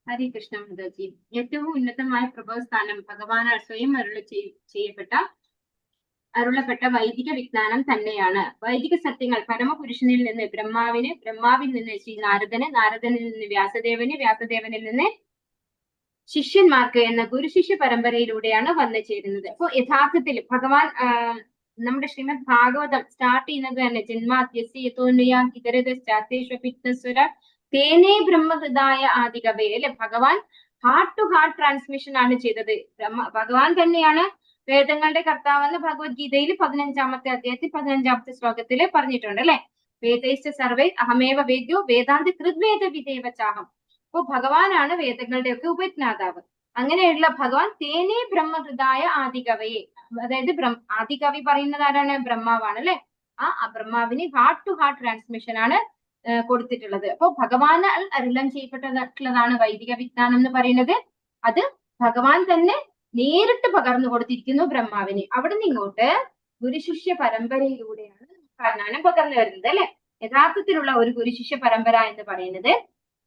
ഹരേ കൃഷ്ണ മാതാജി. ഏറ്റവും ഉന്നതമായ പ്രഭവസ്ഥാനം ഭഗവാനാൽ സ്വയം അരുളപ്പെട്ട വൈദിക വിജ്ഞാനം തന്നെയാണ്. വൈദിക സത്യങ്ങൾ പരമപുരുഷനിൽ നിന്ന് ബ്രഹ്മാവിൽ നിന്ന് ശ്രീ നാരദനിൽ നിന്ന് വ്യാസദേവനിൽ നിന്ന് ശിഷ്യന്മാർക്ക് എന്ന ഗുരുശിഷ്യ പരമ്പരയിലൂടെയാണ് വന്നു ചേരുന്നത്. അപ്പൊ യഥാർത്ഥത്തിൽ ഭഗവാൻ നമ്മുടെ ശ്രീമദ് ഭാഗവതം സ്റ്റാർട്ട് ചെയ്യുന്നത് തന്നെ തേനേ ബ്രഹ്മഹൃദായ ആദികവേ അല്ലെ. ഭഗവാൻ ഹാർട്ട് ടു ഹാർട്ട് ട്രാൻസ്മിഷൻ ആണ് ചെയ്തത്. ഭഗവാൻ തന്നെയാണ് വേദങ്ങളുടെ കർത്താവെന്ന് ഭഗവത്ഗീതയിൽ 15ാമത്തെ അധ്യായത്തിൽ 15ാമത്തെ ശ്ലോകത്തിൽ പറഞ്ഞിട്ടുണ്ട് അല്ലെ. വേദൈശ്ച സർവൈ അഹമേവ വേദ്യോ വേദാന്ത കൃദ്വേദ വിദേവചാഹം. അപ്പൊ ഭഗവാനാണ് വേദങ്ങളുടെ ഒക്കെ ഉപജ്ഞാതാവ്. അങ്ങനെയുള്ള ഭഗവാൻ തേനേ ബ്രഹ്മഹൃദായ ആദികവയെ, അതായത് ആദികവി പറയുന്നത് ആരാണ്? ബ്രഹ്മാവാണ് അല്ലെ. ആ ബ്രഹ്മാവിന് ഹാർട്ട് ടു ഹാർട്ട് ട്രാൻസ്മിഷൻ ആണ് കൊടുത്തിട്ടുള്ളത്. അപ്പൊ ഭഗവാനാൽ അരുളം ചെയ്യപ്പെട്ടിട്ടുള്ളതാണ് വൈദിക വിജ്ഞാനം എന്ന് പറയുന്നത്. അത് ഭഗവാൻ തന്നെ നേരിട്ട് പകർന്നു കൊടുത്തിരിക്കുന്നു ബ്രഹ്മാവിന്. അവിടെ നിന്ന് ഇങ്ങോട്ട് ഗുരുശിഷ്യ പരമ്പരയിലൂടെയാണ് ജ്ഞാനം പകർന്നു വരുന്നത് അല്ലെ. യഥാർത്ഥത്തിലുള്ള ഒരു ഗുരുശിഷ്യ പരമ്പര എന്ന് പറയുന്നത്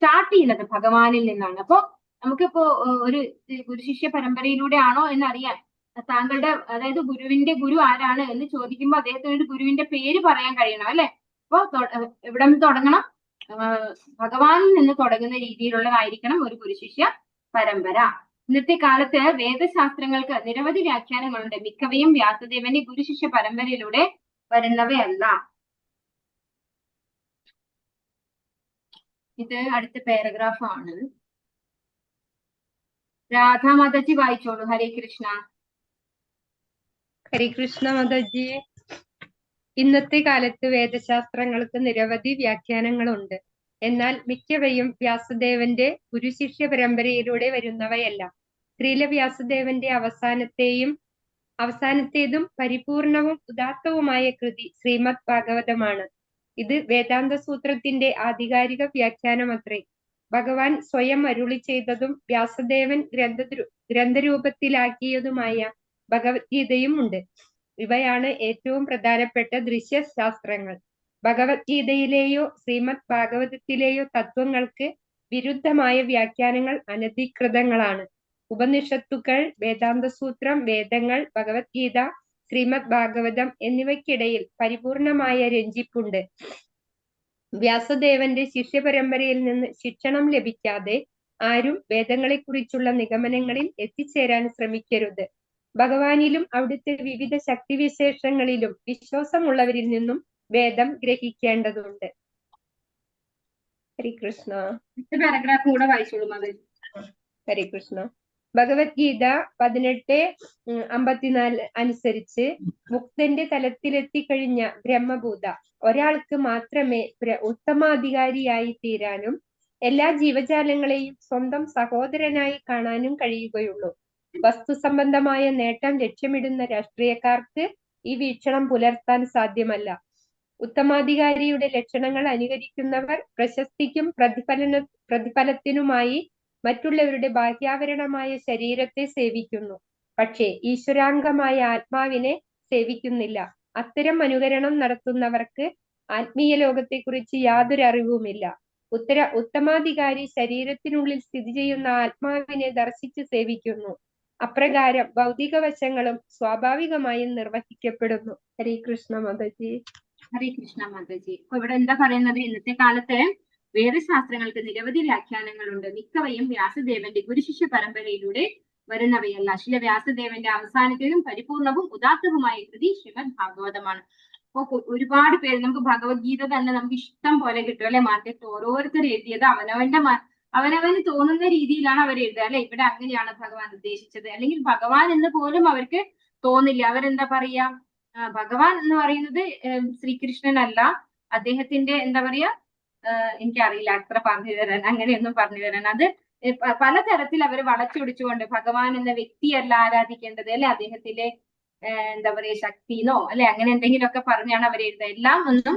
സ്റ്റാർട്ട് ചെയ്യുന്നത് ഭഗവാനിൽ നിന്നാണ്. അപ്പൊ നമുക്കിപ്പോ ഒരു ഗുരുശിഷ്യ പരമ്പരയിലൂടെ ആണോ എന്നറിയാൻ താങ്കളുടെ, അതായത് ഗുരുവിന്റെ ഗുരു ആരാണ് എന്ന് ചോദിക്കുമ്പോൾ അദ്ദേഹത്തിന് ഒരു ഗുരുവിന്റെ പേര് പറയാൻ കഴിയണം അല്ലെ. അപ്പൊ എവിടെ നിന്ന് തുടങ്ങണം? ഭഗവാനിൽ നിന്ന് തുടങ്ങുന്ന രീതിയിലുള്ളതായിരിക്കണം ഒരു ഗുരുശിഷ്യ പരമ്പര. ഇന്നത്തെ കാലത്ത് വേദശാസ്ത്രങ്ങൾക്ക് നിരവധി വ്യാഖ്യാനങ്ങളുണ്ട്. മിക്കവയും വ്യാസദേവന്റെ ഗുരുശിഷ്യ പരമ്പരയിലൂടെ വരുന്നവയല്ല. ഇത് അടുത്ത പാരഗ്രാഫ് ആണ്. രാധാ മാതാജി വായിച്ചോളൂ. ഹരേ കൃഷ്ണ. ഹരികൃഷ്ണ മാതാജി. ഇന്നത്തെ കാലത്ത് വേദശാസ്ത്രങ്ങൾക്ക് നിരവധി വ്യാഖ്യാനങ്ങളുണ്ട്. എന്നാൽ മിക്കവയും വ്യാസദേവന്റെ ഗുരുശിഷ്യ പരമ്പരയിലൂടെ വരുന്നവയല്ല. ശ്രീല വ്യാസദേവന്റെ അവസാനത്തേതും പരിപൂർണവും ഉദാത്തവുമായ കൃതി ശ്രീമദ് ഭാഗവതമാണ്. ഇത് വേദാന്ത സൂത്രത്തിന്റെ ആധികാരിക വ്യാഖ്യാനമത്രേ. ഭഗവാൻ സ്വയം അരുളി ചെയ്തതും വ്യാസദേവൻ ഗ്രന്ഥരൂപത്തിലാക്കിയതുമായ ഭഗവത്ഗീതയും ഉണ്ട്. ഇവയാണ് ഏറ്റവും പ്രധാനപ്പെട്ട ദൃശ്യശാസ്ത്രങ്ങൾ. ഭഗവത്ഗീതയിലെയോ ശ്രീമദ് ഭാഗവതത്തിലെയോ തത്വങ്ങൾക്ക് വിരുദ്ധമായ വ്യാഖ്യാനങ്ങൾ അനധികൃതങ്ങളാണ്. ഉപനിഷത്തുക്കൾ, വേദാന്തസൂത്രം, വേദങ്ങൾ, ഭഗവത്ഗീത, ശ്രീമദ് ഭാഗവതം എന്നിവയ്ക്കിടയിൽ പരിപൂർണമായ രഞ്ജിപ്പുണ്ട്. വ്യാസദേവന്റെ ശിഷ്യപരമ്പരയിൽ നിന്ന് ശിക്ഷണം ലഭിക്കാതെ ആരും വേദങ്ങളെക്കുറിച്ചുള്ള നിഗമനങ്ങളിൽ എത്തിച്ചേരാൻ ശ്രമിക്കരുത്. ഭഗവാനിലും അവിടുത്തെ വിവിധ ശക്തിവിശേഷങ്ങളിലും വിശ്വാസമുള്ളവരിൽ നിന്നും വേദം ഗ്രഹിക്കേണ്ടതുണ്ട്. ഹരികൃഷ്ണ. പാരഗ്രാഫ് കൂടെ വായിച്ചോളൂ മതി. ഹരികൃഷ്ണ. ഭഗവത്ഗീത 18:54 അനുസരിച്ച് മുക്തന്റെ തലത്തിലെത്തിക്കഴിഞ്ഞ ബ്രഹ്മഭൂത ഒരാൾക്ക് മാത്രമേ ഉത്തമാധികാരിയായി തീരാനും എല്ലാ ജീവജാലങ്ങളെയും സ്വന്തം സഹോദരനായി കാണാനും കഴിയുകയുള്ളൂ. വസ്തുസംബന്ധമായ നേട്ടം ലക്ഷ്യമിടുന്ന രാഷ്ട്രീയക്കാർക്ക് ഈ വീക്ഷണം പുലർത്താൻ സാധ്യമല്ല. ഉത്തമാധികാരിയുടെ ലക്ഷണങ്ങൾ അനുകരിക്കുന്നവർ പ്രശസ്തിക്കും പ്രതിഫലത്തിനുമായി മറ്റുള്ളവരുടെ ബാഹ്യാവരണമായ ശരീരത്തെ സേവിക്കുന്നു, പക്ഷേ ഈശ്വരാംഗമായ ആത്മാവിനെ സേവിക്കുന്നില്ല. അത്തരം അനുകരണം നടത്തുന്നവർക്ക് ആത്മീയ ലോകത്തെക്കുറിച്ച് യാതൊരു അറിവുമില്ല. ഉത്തമാധികാരി ശരീരത്തിനുള്ളിൽ സ്ഥിതി ചെയ്യുന്ന ആത്മാവിനെ ദർശിച്ച് സേവിക്കുന്നു. അപ്രകാരം ഭൗതിക വശങ്ങളും സ്വാഭാവികമായും നിർവഹിക്കപ്പെടുന്നു. ഹരേ കൃഷ്ണ മാതാജി. ഹരേ കൃഷ്ണ മാതാജി. അപ്പൊ ഇവിടെ എന്താ പറയുന്നത്? ഇന്നത്തെ കാലത്ത് വേദശാസ്ത്രങ്ങൾക്ക് നിരവധി വ്യാഖ്യാനങ്ങളുണ്ട്. മിക്കവയും വ്യാസദേവന്റെ ഗുരുശിഷ്യ പരമ്പരയിലൂടെ വരുന്നവയല്ല. ശ്രീ വ്യാസദേവന്റെ അവസാനത്തേതും പരിപൂർണവും ഉദാത്തവുമായ കൃതി ശ്രീമദ് ഭാഗവതമാണ്. അപ്പൊ ഒരുപാട് പേര്, നമുക്ക് ഭഗവത്ഗീത തന്നെ നമുക്ക് ഇഷ്ടം പോലെ കിട്ടും അല്ലെ? മാർക്കറ്റ് ഓരോരുത്തർ എഴുതിയത് അവനവന് തോന്നുന്ന രീതിയിലാണ് അവർ എഴുതുക അല്ലെ? ഇവിടെ അങ്ങനെയാണ് ഭഗവാൻ ഉദ്ദേശിച്ചത്, അല്ലെങ്കിൽ ഭഗവാൻ എന്ന് പോലും അവർക്ക് തോന്നില്ല. അവരെന്താ പറയാ, ഭഗവാൻ എന്ന് പറയുന്നത് ശ്രീകൃഷ്ണനല്ല, അദ്ദേഹത്തിന്റെ എന്താ പറയാ, എനിക്കറിയില്ല അത്ര പറഞ്ഞു തരാൻ, അങ്ങനെയൊന്നും പറഞ്ഞു തരാൻ. അത് പലതരത്തിൽ അവർ വളച്ചൊടിച്ചുകൊണ്ട് ഭഗവാൻ എന്ന വ്യക്തിയല്ല ആരാധിക്കേണ്ടത് അല്ലെ, അദ്ദേഹത്തിലെ എന്താ പറയാ ശക്തിന്നോ അല്ലെ, അങ്ങനെ എന്തെങ്കിലുമൊക്കെ പറഞ്ഞാണ് അവർ എഴുതുക. എല്ലാം ഒന്നും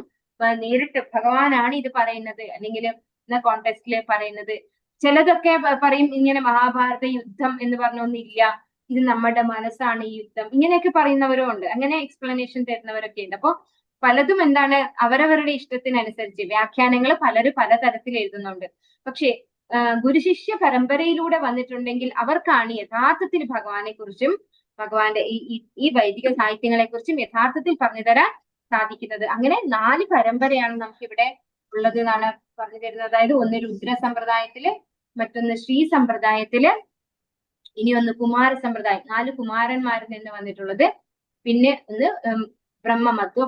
നേരിട്ട് ഭഗവാനാണ് ഇത് പറയുന്നത് അല്ലെങ്കിൽ എന്ന കോണ്ടെക്സ്റ്റില് പറയുന്നത്. ചിലതൊക്കെ പറയും ഇങ്ങനെ മഹാഭാരത യുദ്ധം എന്ന് പറഞ്ഞൊന്നില്ല, ഇത് നമ്മുടെ മനസ്സാണ് ഈ യുദ്ധം, ഇങ്ങനെയൊക്കെ പറയുന്നവരും ഉണ്ട്, അങ്ങനെ എക്സ്പ്ലനേഷൻ തരുന്നവരൊക്കെ ഉണ്ട്. അപ്പൊ പലതും എന്താണ് അവരവരുടെ ഇഷ്ടത്തിനനുസരിച്ച് വ്യാഖ്യാനങ്ങൾ പലരും പലതരത്തിൽ എഴുതുന്നുണ്ട്. പക്ഷേ ഗുരുശിഷ്യ പരമ്പരയിലൂടെ വന്നിട്ടുണ്ടെങ്കിൽ അവർക്കാണ് യഥാർത്ഥത്തിൽ ഭഗവാനെ കുറിച്ചും ഭഗവാന്റെ ഈ വൈദിക സാഹിത്യങ്ങളെ കുറിച്ചും യഥാർത്ഥത്തിൽ പറഞ്ഞു തരാൻ സാധിക്കുന്നത്. അങ്ങനെ 4 പരമ്പരയാണ് നമുക്കിവിടെ ഉള്ളത് എന്നാണ് പറഞ്ഞു തരുന്നത്. അതായത് ഒന്ന് രുദ്ര സമ്പ്രദായത്തില്, മറ്റൊന്ന് ശ്രീ സമ്പ്രദായത്തില്, ഇനി ഒന്ന് കുമാര സമ്പ്രദായം, 4 കുമാരന്മാരിൽ നിന്ന് വന്നിട്ടുള്ളത്, പിന്നെ ഒന്ന് ബ്രഹ്മമധ്വ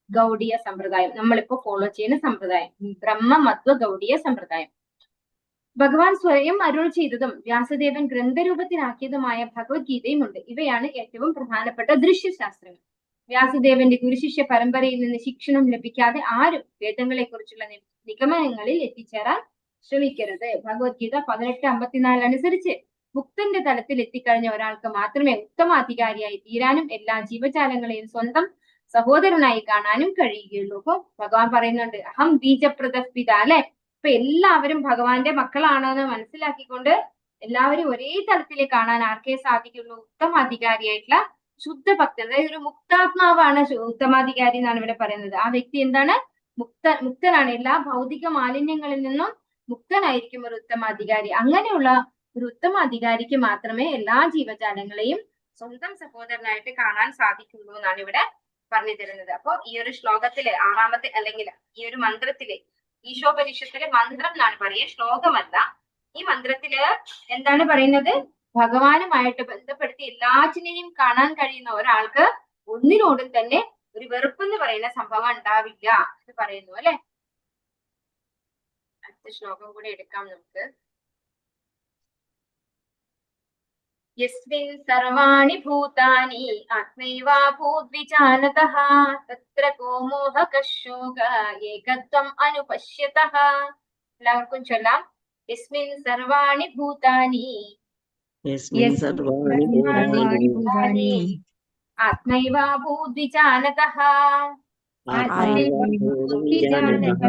ഗൗഡീയ സമ്പ്രദായം, നമ്മളിപ്പോ ഫോളോ ചെയ്യുന്ന സമ്പ്രദായം ബ്രഹ്മമധ്വ ഗൗഡീയ സമ്പ്രദായം. ഭഗവാൻ സ്വയം അരുൾ ചെയ്തതും വ്യാസദേവൻ ഗ്രന്ഥരൂപത്തിലാക്കിയതുമായ ഭഗവത്ഗീതയും ഉണ്ട്. ഇവയാണ് ഏറ്റവും പ്രധാനപ്പെട്ട ദൃശ്യശാസ്ത്രങ്ങൾ. വ്യാസദേവന്റെ ഗുരുശിഷ്യ പരമ്പരയിൽ നിന്ന് ശിക്ഷണം ലഭിക്കാതെ ആരും വേദങ്ങളെ കുറിച്ചുള്ള നിഗമനങ്ങളിൽ എത്തിച്ചേരാൻ ശ്രമിക്കരുത്. ഭഗവത്ഗീത 18:54 അനുസരിച്ച് മുക്തന്റെ തലത്തിൽ എത്തിക്കഴിഞ്ഞ ഒരാൾക്ക് മാത്രമേ ഉത്തമാധികാരിയായി തീരാനും എല്ലാ ജീവജാലങ്ങളെയും സ്വന്തം സഹോദരനായി കാണാനും കഴിയുകയുള്ളൂ. അപ്പൊ ഭഗവാൻ പറയുന്നുണ്ട് അഹം ബീജപ്രദപിത അല്ലെ. അപ്പൊ എല്ലാവരും ഭഗവാന്റെ മക്കളാണെന്ന് മനസ്സിലാക്കിക്കൊണ്ട് എല്ലാവരും ഒരേ തലത്തിൽ കാണാൻ ആർക്കേ സാധിക്കുള്ളൂ? ഉത്തമാധികാരിയായിട്ടുള്ള ശുദ്ധ ഭക്തൻ, അതായത് ഒരു മുക്താത്മാവാണ് ഉത്തമാധികാരി എന്നാണ് ഇവിടെ പറയുന്നത്. ആ വ്യക്തി എന്താണ്? മുക്തനാണ്. എല്ലാ ഭൗതിക മാലിന്യങ്ങളിൽ നിന്നും മുക്തനായിരിക്കും ഒരു ഉത്തമാധികാരി. അങ്ങനെയുള്ള ഒരു ഉത്തമാധികാരിക്ക് മാത്രമേ എല്ലാ ജീവജാലങ്ങളെയും സ്വന്തം സഹോദരനായിട്ട് കാണാൻ സാധിക്കുള്ളൂ എന്നാണ് ഇവിടെ പറഞ്ഞു തരുന്നത്. അപ്പൊ ഈ ഒരു ശ്ലോകത്തില് 6ാമത്തെ അല്ലെങ്കിൽ ഈ ഒരു മന്ത്രത്തില്, ഈശോപനിഷത്തിലെ മന്ത്രം എന്നാണ് പറയുക, ശ്ലോകമല്ല. ഈ മന്ത്രത്തില് എന്താണ് പറയുന്നത്? ഭഗവാനുമായിട്ട് ബന്ധപ്പെടുത്തി എല്ലാറ്റിനെയും കാണാൻ കഴിയുന്ന ഒരാൾക്ക് ഒന്നിനോടും തന്നെ ഒരു വെറുപ്പ് എന്ന് പറയുന്ന സംഭവം ഉണ്ടാവില്ല എന്ന് പറയുന്നു അല്ലെ. അടുത്ത ശ്ലോകം കൂടി എടുക്കാം നമുക്ക്. യസ്മിൻ സർവാണി ഭൂതാനി ആത്മൈവാഭൂദ്വിജാനതഃ തത്ര കോ മോഹകഃ ശോകഃ ഏകത്വം അനുപശ്യതഃ. എല്ലാവർക്കും ചൊല്ലാം. യസ്മിൻ സർവാണി ഭൂതാനി യസ്മിൻ സർവാണി ഭൂതാനി ആത്മൈവാഭൂദ്വിജാനതഃ ആത്മൈവാഭൂദ്വിജാനതഃ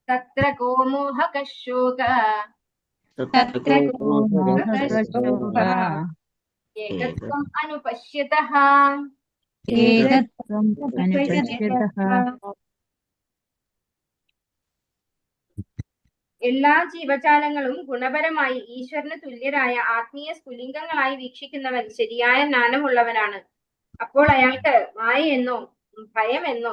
തത്ര കോ മോഹകഃ ശോകഃ തത്ര കോ മോഹകഃ ശോകഃ ഏകത്വം അനുപശ്യതഃ. ഏകത്വം അനുപശ്യതഃ. എല്ലാ ജീവജാലങ്ങളും ഗുണപരമായി ഈശ്വരന് തുല്യരായ ആത്മീയ സ്ഫുലിംഗങ്ങളായി വീക്ഷിക്കുന്നവൻ ശരിയായ ജ്ഞാനമുള്ളവനാണ്. അപ്പോൾ അയാൾക്ക് മായയെന്നോ ഭയമെന്നോ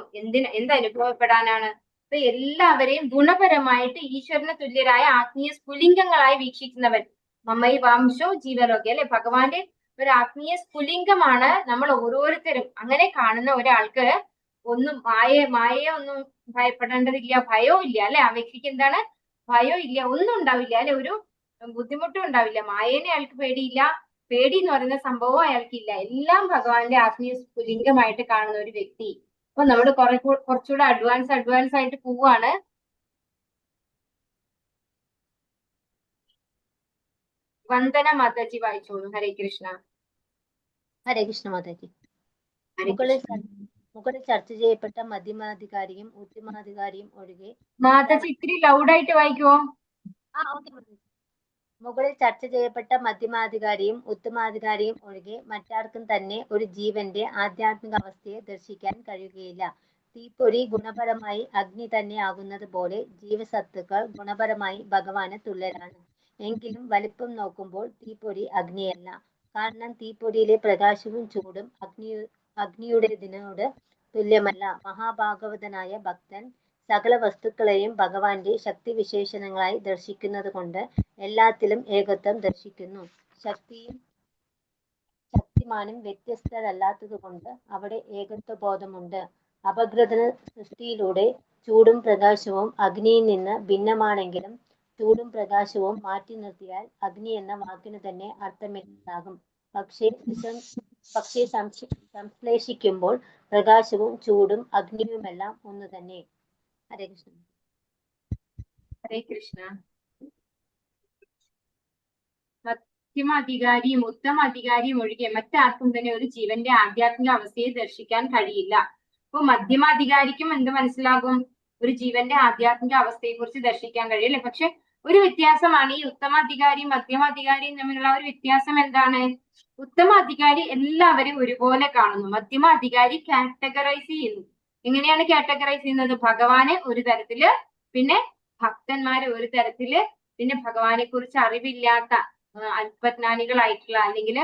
എന്തനുഭവപ്പെടാനാണ്? അപ്പൊ എല്ലാവരെയും ഗുണപരമായിട്ട് ഈശ്വരന് തുല്യരായ ആത്മീയ സ്ഫുലിംഗങ്ങളായി വീക്ഷിക്കുന്നവൻ മമ്മൈ വാംശോ ജീവലോകെ അല്ലെ. ഭഗവാന്റെ ഒരു ആത്മീയ സ്ഫുലിംഗമാണ് നമ്മൾ ഓരോരുത്തരും. അങ്ങനെ കാണുന്ന ഒരാൾക്ക് ഒന്നും മായയെ ഒന്നും ഭയപ്പെടേണ്ടതില്ല, ഭയവും ഇല്ല അല്ലെ. ആ വ്യക്തിക്ക് എന്താണ് ഭയം ഇല്ല, ഒന്നും ഉണ്ടാവില്ല അല്ലെ, ഒരു ബുദ്ധിമുട്ടും ഉണ്ടാവില്ല. മായേനെ അയാൾക്ക് പേടിയില്ല, പേടി എന്ന് പറയുന്ന സംഭവം അയാൾക്കില്ല. എല്ലാം ഭഗവാന്റെ ആത്മീയ സ്ഫുലിംഗമായിട്ട് കാണുന്ന ഒരു വ്യക്തി. അപ്പൊ നമ്മൾ കുറച്ചുകൂടെ അഡ്വാൻസ് ആയിട്ട് പോവാണ്. വന്ദന മാതാജി വായിച്ചോളൂ. ഹരേ കൃഷ്ണ. ഹരേ കൃഷ്ണ മാതാജി. ഹരേ മുകളിൽ കൃഷ്ണ. മുകളിൽ ചർച്ച ചെയ്യപ്പെട്ട മധ്യമാധികാരിയും ഉത്തമാധികാരിയും ഒഴികെ മാതാജി ഇത്തിരി ലൗഡായിട്ട് വായിക്കുവോ? മുകളിൽ ചർച്ച ചെയ്യപ്പെട്ട മധ്യമാധികാരിയും ഉത്തമാധികാരിയും ഒഴികെ മറ്റാർക്കും തന്നെ ഒരു ജീവന്റെ ആധ്യാത്മിക അവസ്ഥയെ ദർശിക്കാൻ കഴിയുകയില്ല. തീപ്പൊരി ഗുണപരമായി അഗ്നി തന്നെ ആകുന്നത് പോലെ ജീവസത്തുക്കൾ ഗുണപരമായി ഭഗവാന് തുല്യരാണ്. എങ്കിലും വലിപ്പം നോക്കുമ്പോൾ തീപ്പൊരി അഗ്നിയല്ല. കാരണം തീപ്പൊരിയിലെ പ്രകാശവും ചൂടും അഗ്നിയുടേതിനോട് തുല്യമല്ല. മഹാഭാഗവതനായ ഭക്തൻ സകല വസ്തുക്കളെയും ഭഗവാന്റെ ശക്തിവിശേഷണങ്ങളായി ദർശിക്കുന്നത് കൊണ്ട് എല്ലാത്തിലും ഏകത്വം ദർശിക്കുന്നു. ശക്തിമാനും വ്യത്യസ്തരല്ലാത്തത് കൊണ്ട് അവിടെ ഏകത്വബോധമുണ്ട്. അപഗ്രഥന സൃഷ്ടിയിലൂടെ ചൂടും പ്രകാശവും അഗ്നിയിൽ നിന്ന് ഭിന്നമാണെങ്കിലും ചൂടും പ്രകാശവും മാറ്റി നിർത്തിയാൽ അഗ്നി എന്ന വാക്കിന് തന്നെ അർത്ഥമില്ലാതാകും. പക്ഷേ സംശ്ലേഷിക്കുമ്പോൾ പ്രകാശവും ചൂടും അഗ്നിയുമെല്ലാം ഒന്ന് തന്നെ. ഹരേ കൃഷ്ണ. ഹരേ കൃഷ്ണ. മധ്യമാധികാരിയും ഉത്തമാധികാരിയും ഒഴികെ മറ്റാർക്കും തന്നെ ഒരു ജീവന്റെ ആധ്യാത്മിക അവസ്ഥയെ ദർശിക്കാൻ കഴിയില്ല. അപ്പൊ മധ്യമാധികാരിക്കും എന്ത് മനസ്സിലാകും? ഒരു ജീവന്റെ ആധ്യാത്മിക അവസ്ഥയെ കുറിച്ച് ദർശിക്കാൻ കഴിയും അല്ലെ. പക്ഷെ ഒരു വ്യത്യാസമാണ് ഈ ഉത്തമാധികാരിയും മധ്യമാധികാരിയും തമ്മിലുള്ള ഒരു വ്യത്യാസം. എന്താണ്? ഉത്തമാധികാരി എല്ലാവരും ഒരുപോലെ കാണുന്നു. മധ്യമാധികാരി കാറ്റഗറൈസ് ചെയ്യുന്നു. എങ്ങനെയാണ് കാറ്റഗറൈസ് ചെയ്യുന്നത്? ഭഗവാനെ ഒരു തരത്തില്, പിന്നെ ഭക്തന്മാരെ ഒരു തരത്തില്, പിന്നെ ഭഗവാനെ കുറിച്ച് അറിവില്ലാത്ത അല്പജ്ഞാനികളായിട്ടുള്ള അല്ലെങ്കിൽ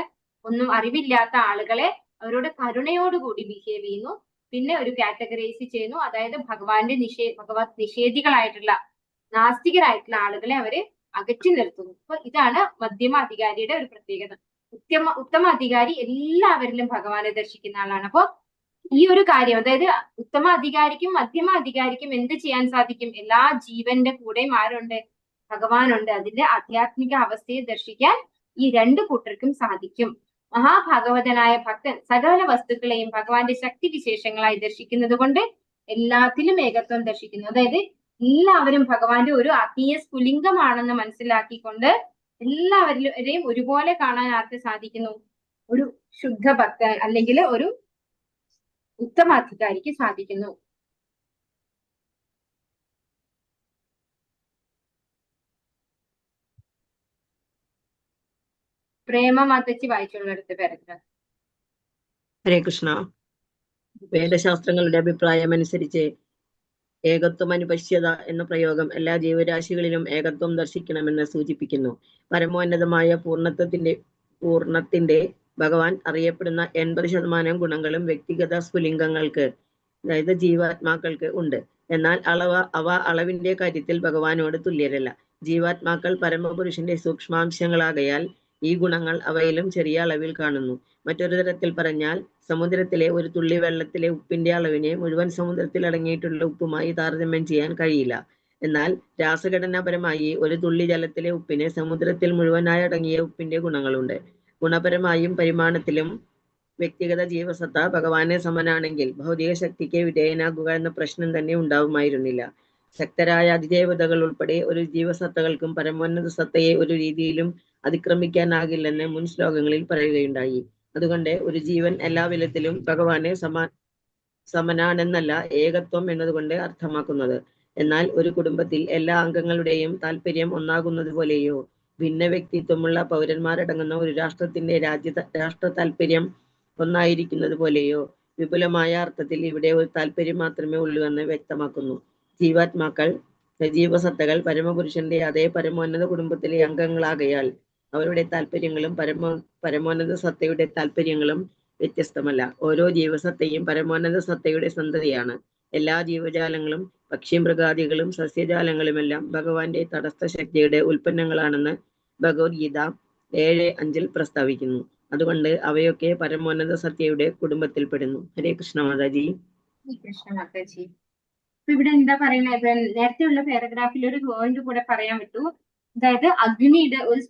ഒന്നും അറിവില്ലാത്ത ആളുകളെ അവരോട് കരുണയോടുകൂടി ബിഹേവ് ചെയ്യുന്നു. പിന്നെ ഒരു കാറ്റഗറൈസ് ചെയ്യുന്നു, അതായത് ഭഗവാന്റെ ഭഗവത് നിഷേധികളായിട്ടുള്ള നാസ്തികരായിട്ടുള്ള ആളുകളെ അവര് അകറ്റി നിർത്തുന്നു. അപ്പൊ ഇതാണ് മധ്യമാധികാരിയുടെ ഒരു പ്രത്യേകത. ഉത്തമാധികാരി എല്ലാവരിലും ഭഗവാനെ ദർശിക്കുന്ന ആളാണ്. അപ്പൊ ഈ ഒരു കാര്യം, അതായത് ഉത്തമാധികാരിക്കും മധ്യമാധികാരിക്കും എന്ത് ചെയ്യാൻ സാധിക്കും? എല്ലാ ജീവന്റെ കൂടെയും ആരുണ്ട്? ഭഗവാനുണ്ട്. അതിന്റെ ആധ്യാത്മിക അവസ്ഥയെ ദർശിക്കാൻ ഈ രണ്ടു കൂട്ടർക്കും സാധിക്കും. മഹാഭാഗവതനായ ഭക്തൻ സകല വസ്തുക്കളെയും ഭഗവാന്റെ ശക്തി വിശേഷങ്ങളായി ദർശിക്കുന്നത് കൊണ്ട് എല്ലാത്തിലും ഏകത്വം ദർശിക്കുന്നു. അതായത് എല്ലാവരും ഭഗവാന്റെ ഒരു ആത്മീയ സ്ഫുലിംഗമാണെന്ന് മനസ്സിലാക്കിക്കൊണ്ട് എല്ലാവരിലെയും ഒരുപോലെ കാണാൻ ആർക്ക് സാധിക്കുന്നു? ഒരു ശുദ്ധ ഭക്തൻ അല്ലെങ്കിൽ ഒരു ഉത്തമാധികാരിക്ക് സാധിക്കുന്നു. പ്രേമ മാതച്ചി വായിച്ചുള്ള അടുത്ത പാരഗ്രാഫ്. ഹരേ കൃഷ്ണ. വേദശാസ്ത്രങ്ങളുടെ അഭിപ്രായം അനുസരിച്ച് ഏകത്വം അനുപശ്യത എന്ന പ്രയോഗം എല്ലാ ജീവരാശികളിലും ഏകത്വം ദർശിക്കണമെന്ന് സൂചിപ്പിക്കുന്നു. പരമോന്നതമായ പൂർണ്ണത്തിന്റെ ഭഗവാൻ അറിയപ്പെടുന്ന 80% ഗുണങ്ങളും വ്യക്തിഗത സ്ഫുലിംഗങ്ങൾക്ക്, അതായത് ജീവാത്മാക്കൾക്ക് ഉണ്ട്. എന്നാൽ അവ അളവിന്റെ കാര്യത്തിൽ ഭഗവാനോട് തുല്യരല്ല. ജീവാത്മാക്കൾ പരമപുരുഷന്റെ സൂക്ഷ്മാംശങ്ങളാകയാൽ ഈ ഗുണങ്ങൾ അവയിലും ചെറിയ അളവിൽ കാണുന്നു. മറ്റൊരു തരത്തിൽ പറഞ്ഞാൽ സമുദ്രത്തിലെ ഒരു തുള്ളി വെള്ളത്തിലെ ഉപ്പിന്റെ അളവിനെ മുഴുവൻ സമുദ്രത്തിൽ അടങ്ങിയിട്ടുള്ള ഉപ്പുമായി താരതമ്യം ചെയ്യാൻ കഴിയില്ല. എന്നാൽ രാസഘടനാപരമായി ഒരു തുള്ളി ജലത്തിലെ ഉപ്പിന് സമുദ്രത്തിൽ മുഴുവനായി അടങ്ങിയ ഉപ്പിന്റെ ഗുണങ്ങളുണ്ട്. ഗുണപരമായും പരിമാണത്തിലും വ്യക്തിഗത ജീവസത്ത ഭഗവാനെ സമനാണെങ്കിൽ ഭൗതിക ശക്തിക്ക് വിധേയനാകുക എന്ന പ്രശ്നം തന്നെ ഉണ്ടാവുമായിരുന്നില്ല. ശക്തരായ അതിദേവതകൾ ഉൾപ്പെടെ ഒരു ജീവസത്തകൾക്കും പരമോന്നത സത്തയെ ഒരു രീതിയിലും അതിക്രമിക്കാനാകില്ലെന്ന് മുൻ ശ്ലോകങ്ങളിൽ പറയുകയുണ്ടായി. അതുകൊണ്ട് ഒരു ജീവൻ എല്ലാ വിധത്തിലും ഭഗവാനെ സമനാണെന്നല്ല ഏകത്വം എന്നതുകൊണ്ട് അർത്ഥമാക്കുന്നത്. എന്നാൽ ഒരു കുടുംബത്തിൽ എല്ലാ അംഗങ്ങളുടെയും താല്പര്യം ഒന്നാകുന്നത് പോലെയോ ഭിന്ന വ്യക്തിത്വമുള്ള പൗരന്മാരടങ്ങുന്ന ഒരു രാഷ്ട്രത്തിന്റെ രാഷ്ട്ര താല്പര്യം ഒന്നായിരിക്കുന്നത് പോലെയോ വിപുലമായ അർത്ഥത്തിൽ ഇവിടെ ഒരു താല്പര്യം മാത്രമേ ഉള്ളൂ എന്ന് വ്യക്തമാക്കുന്നു. ജീവാത്മാക്കൾ ജീവസത്തകൾ പരമപുരുഷന്റെ അതേ പരമോന്നത കുടുംബത്തിലെ അംഗങ്ങളാകയാൽ അവരുടെ താല്പര്യങ്ങളും പരമോന്നത സത്തയുടെ താല്പര്യങ്ങളും വ്യത്യസ്തമല്ല. ഓരോ ജീവസത്തയും പരമോന്നത സത്തയുടെ സന്തതിയാണ്. എല്ലാ ജീവജാലങ്ങളും പക്ഷിമൃഗാദികളും സസ്യജാലങ്ങളുമെല്ലാം ഭഗവാന്റെ തടസ്ഥ ശക്തിയുടെ ഉൽപ്പന്നങ്ങളാണെന്ന് ഭഗവത്ഗീത 7:5 പ്രസ്താവിക്കുന്നു. അതുകൊണ്ട് അവയൊക്കെ പരമോന്നത സത്യയുടെ കുടുംബത്തിൽപ്പെടുന്നു. ഹരേ കൃഷ്ണ മാതാജി. കൃഷ്ണ മാതാജി. ഇവിടെ എന്താ പറയുന്നത്, നേരത്തെയുള്ള പാരഗ്രാഫിൽ ഒരു പോയിന്റ് കൂടെ പറയാൻ വിട്ടു. അതായത് അഗ്നിയുടെ ഒരു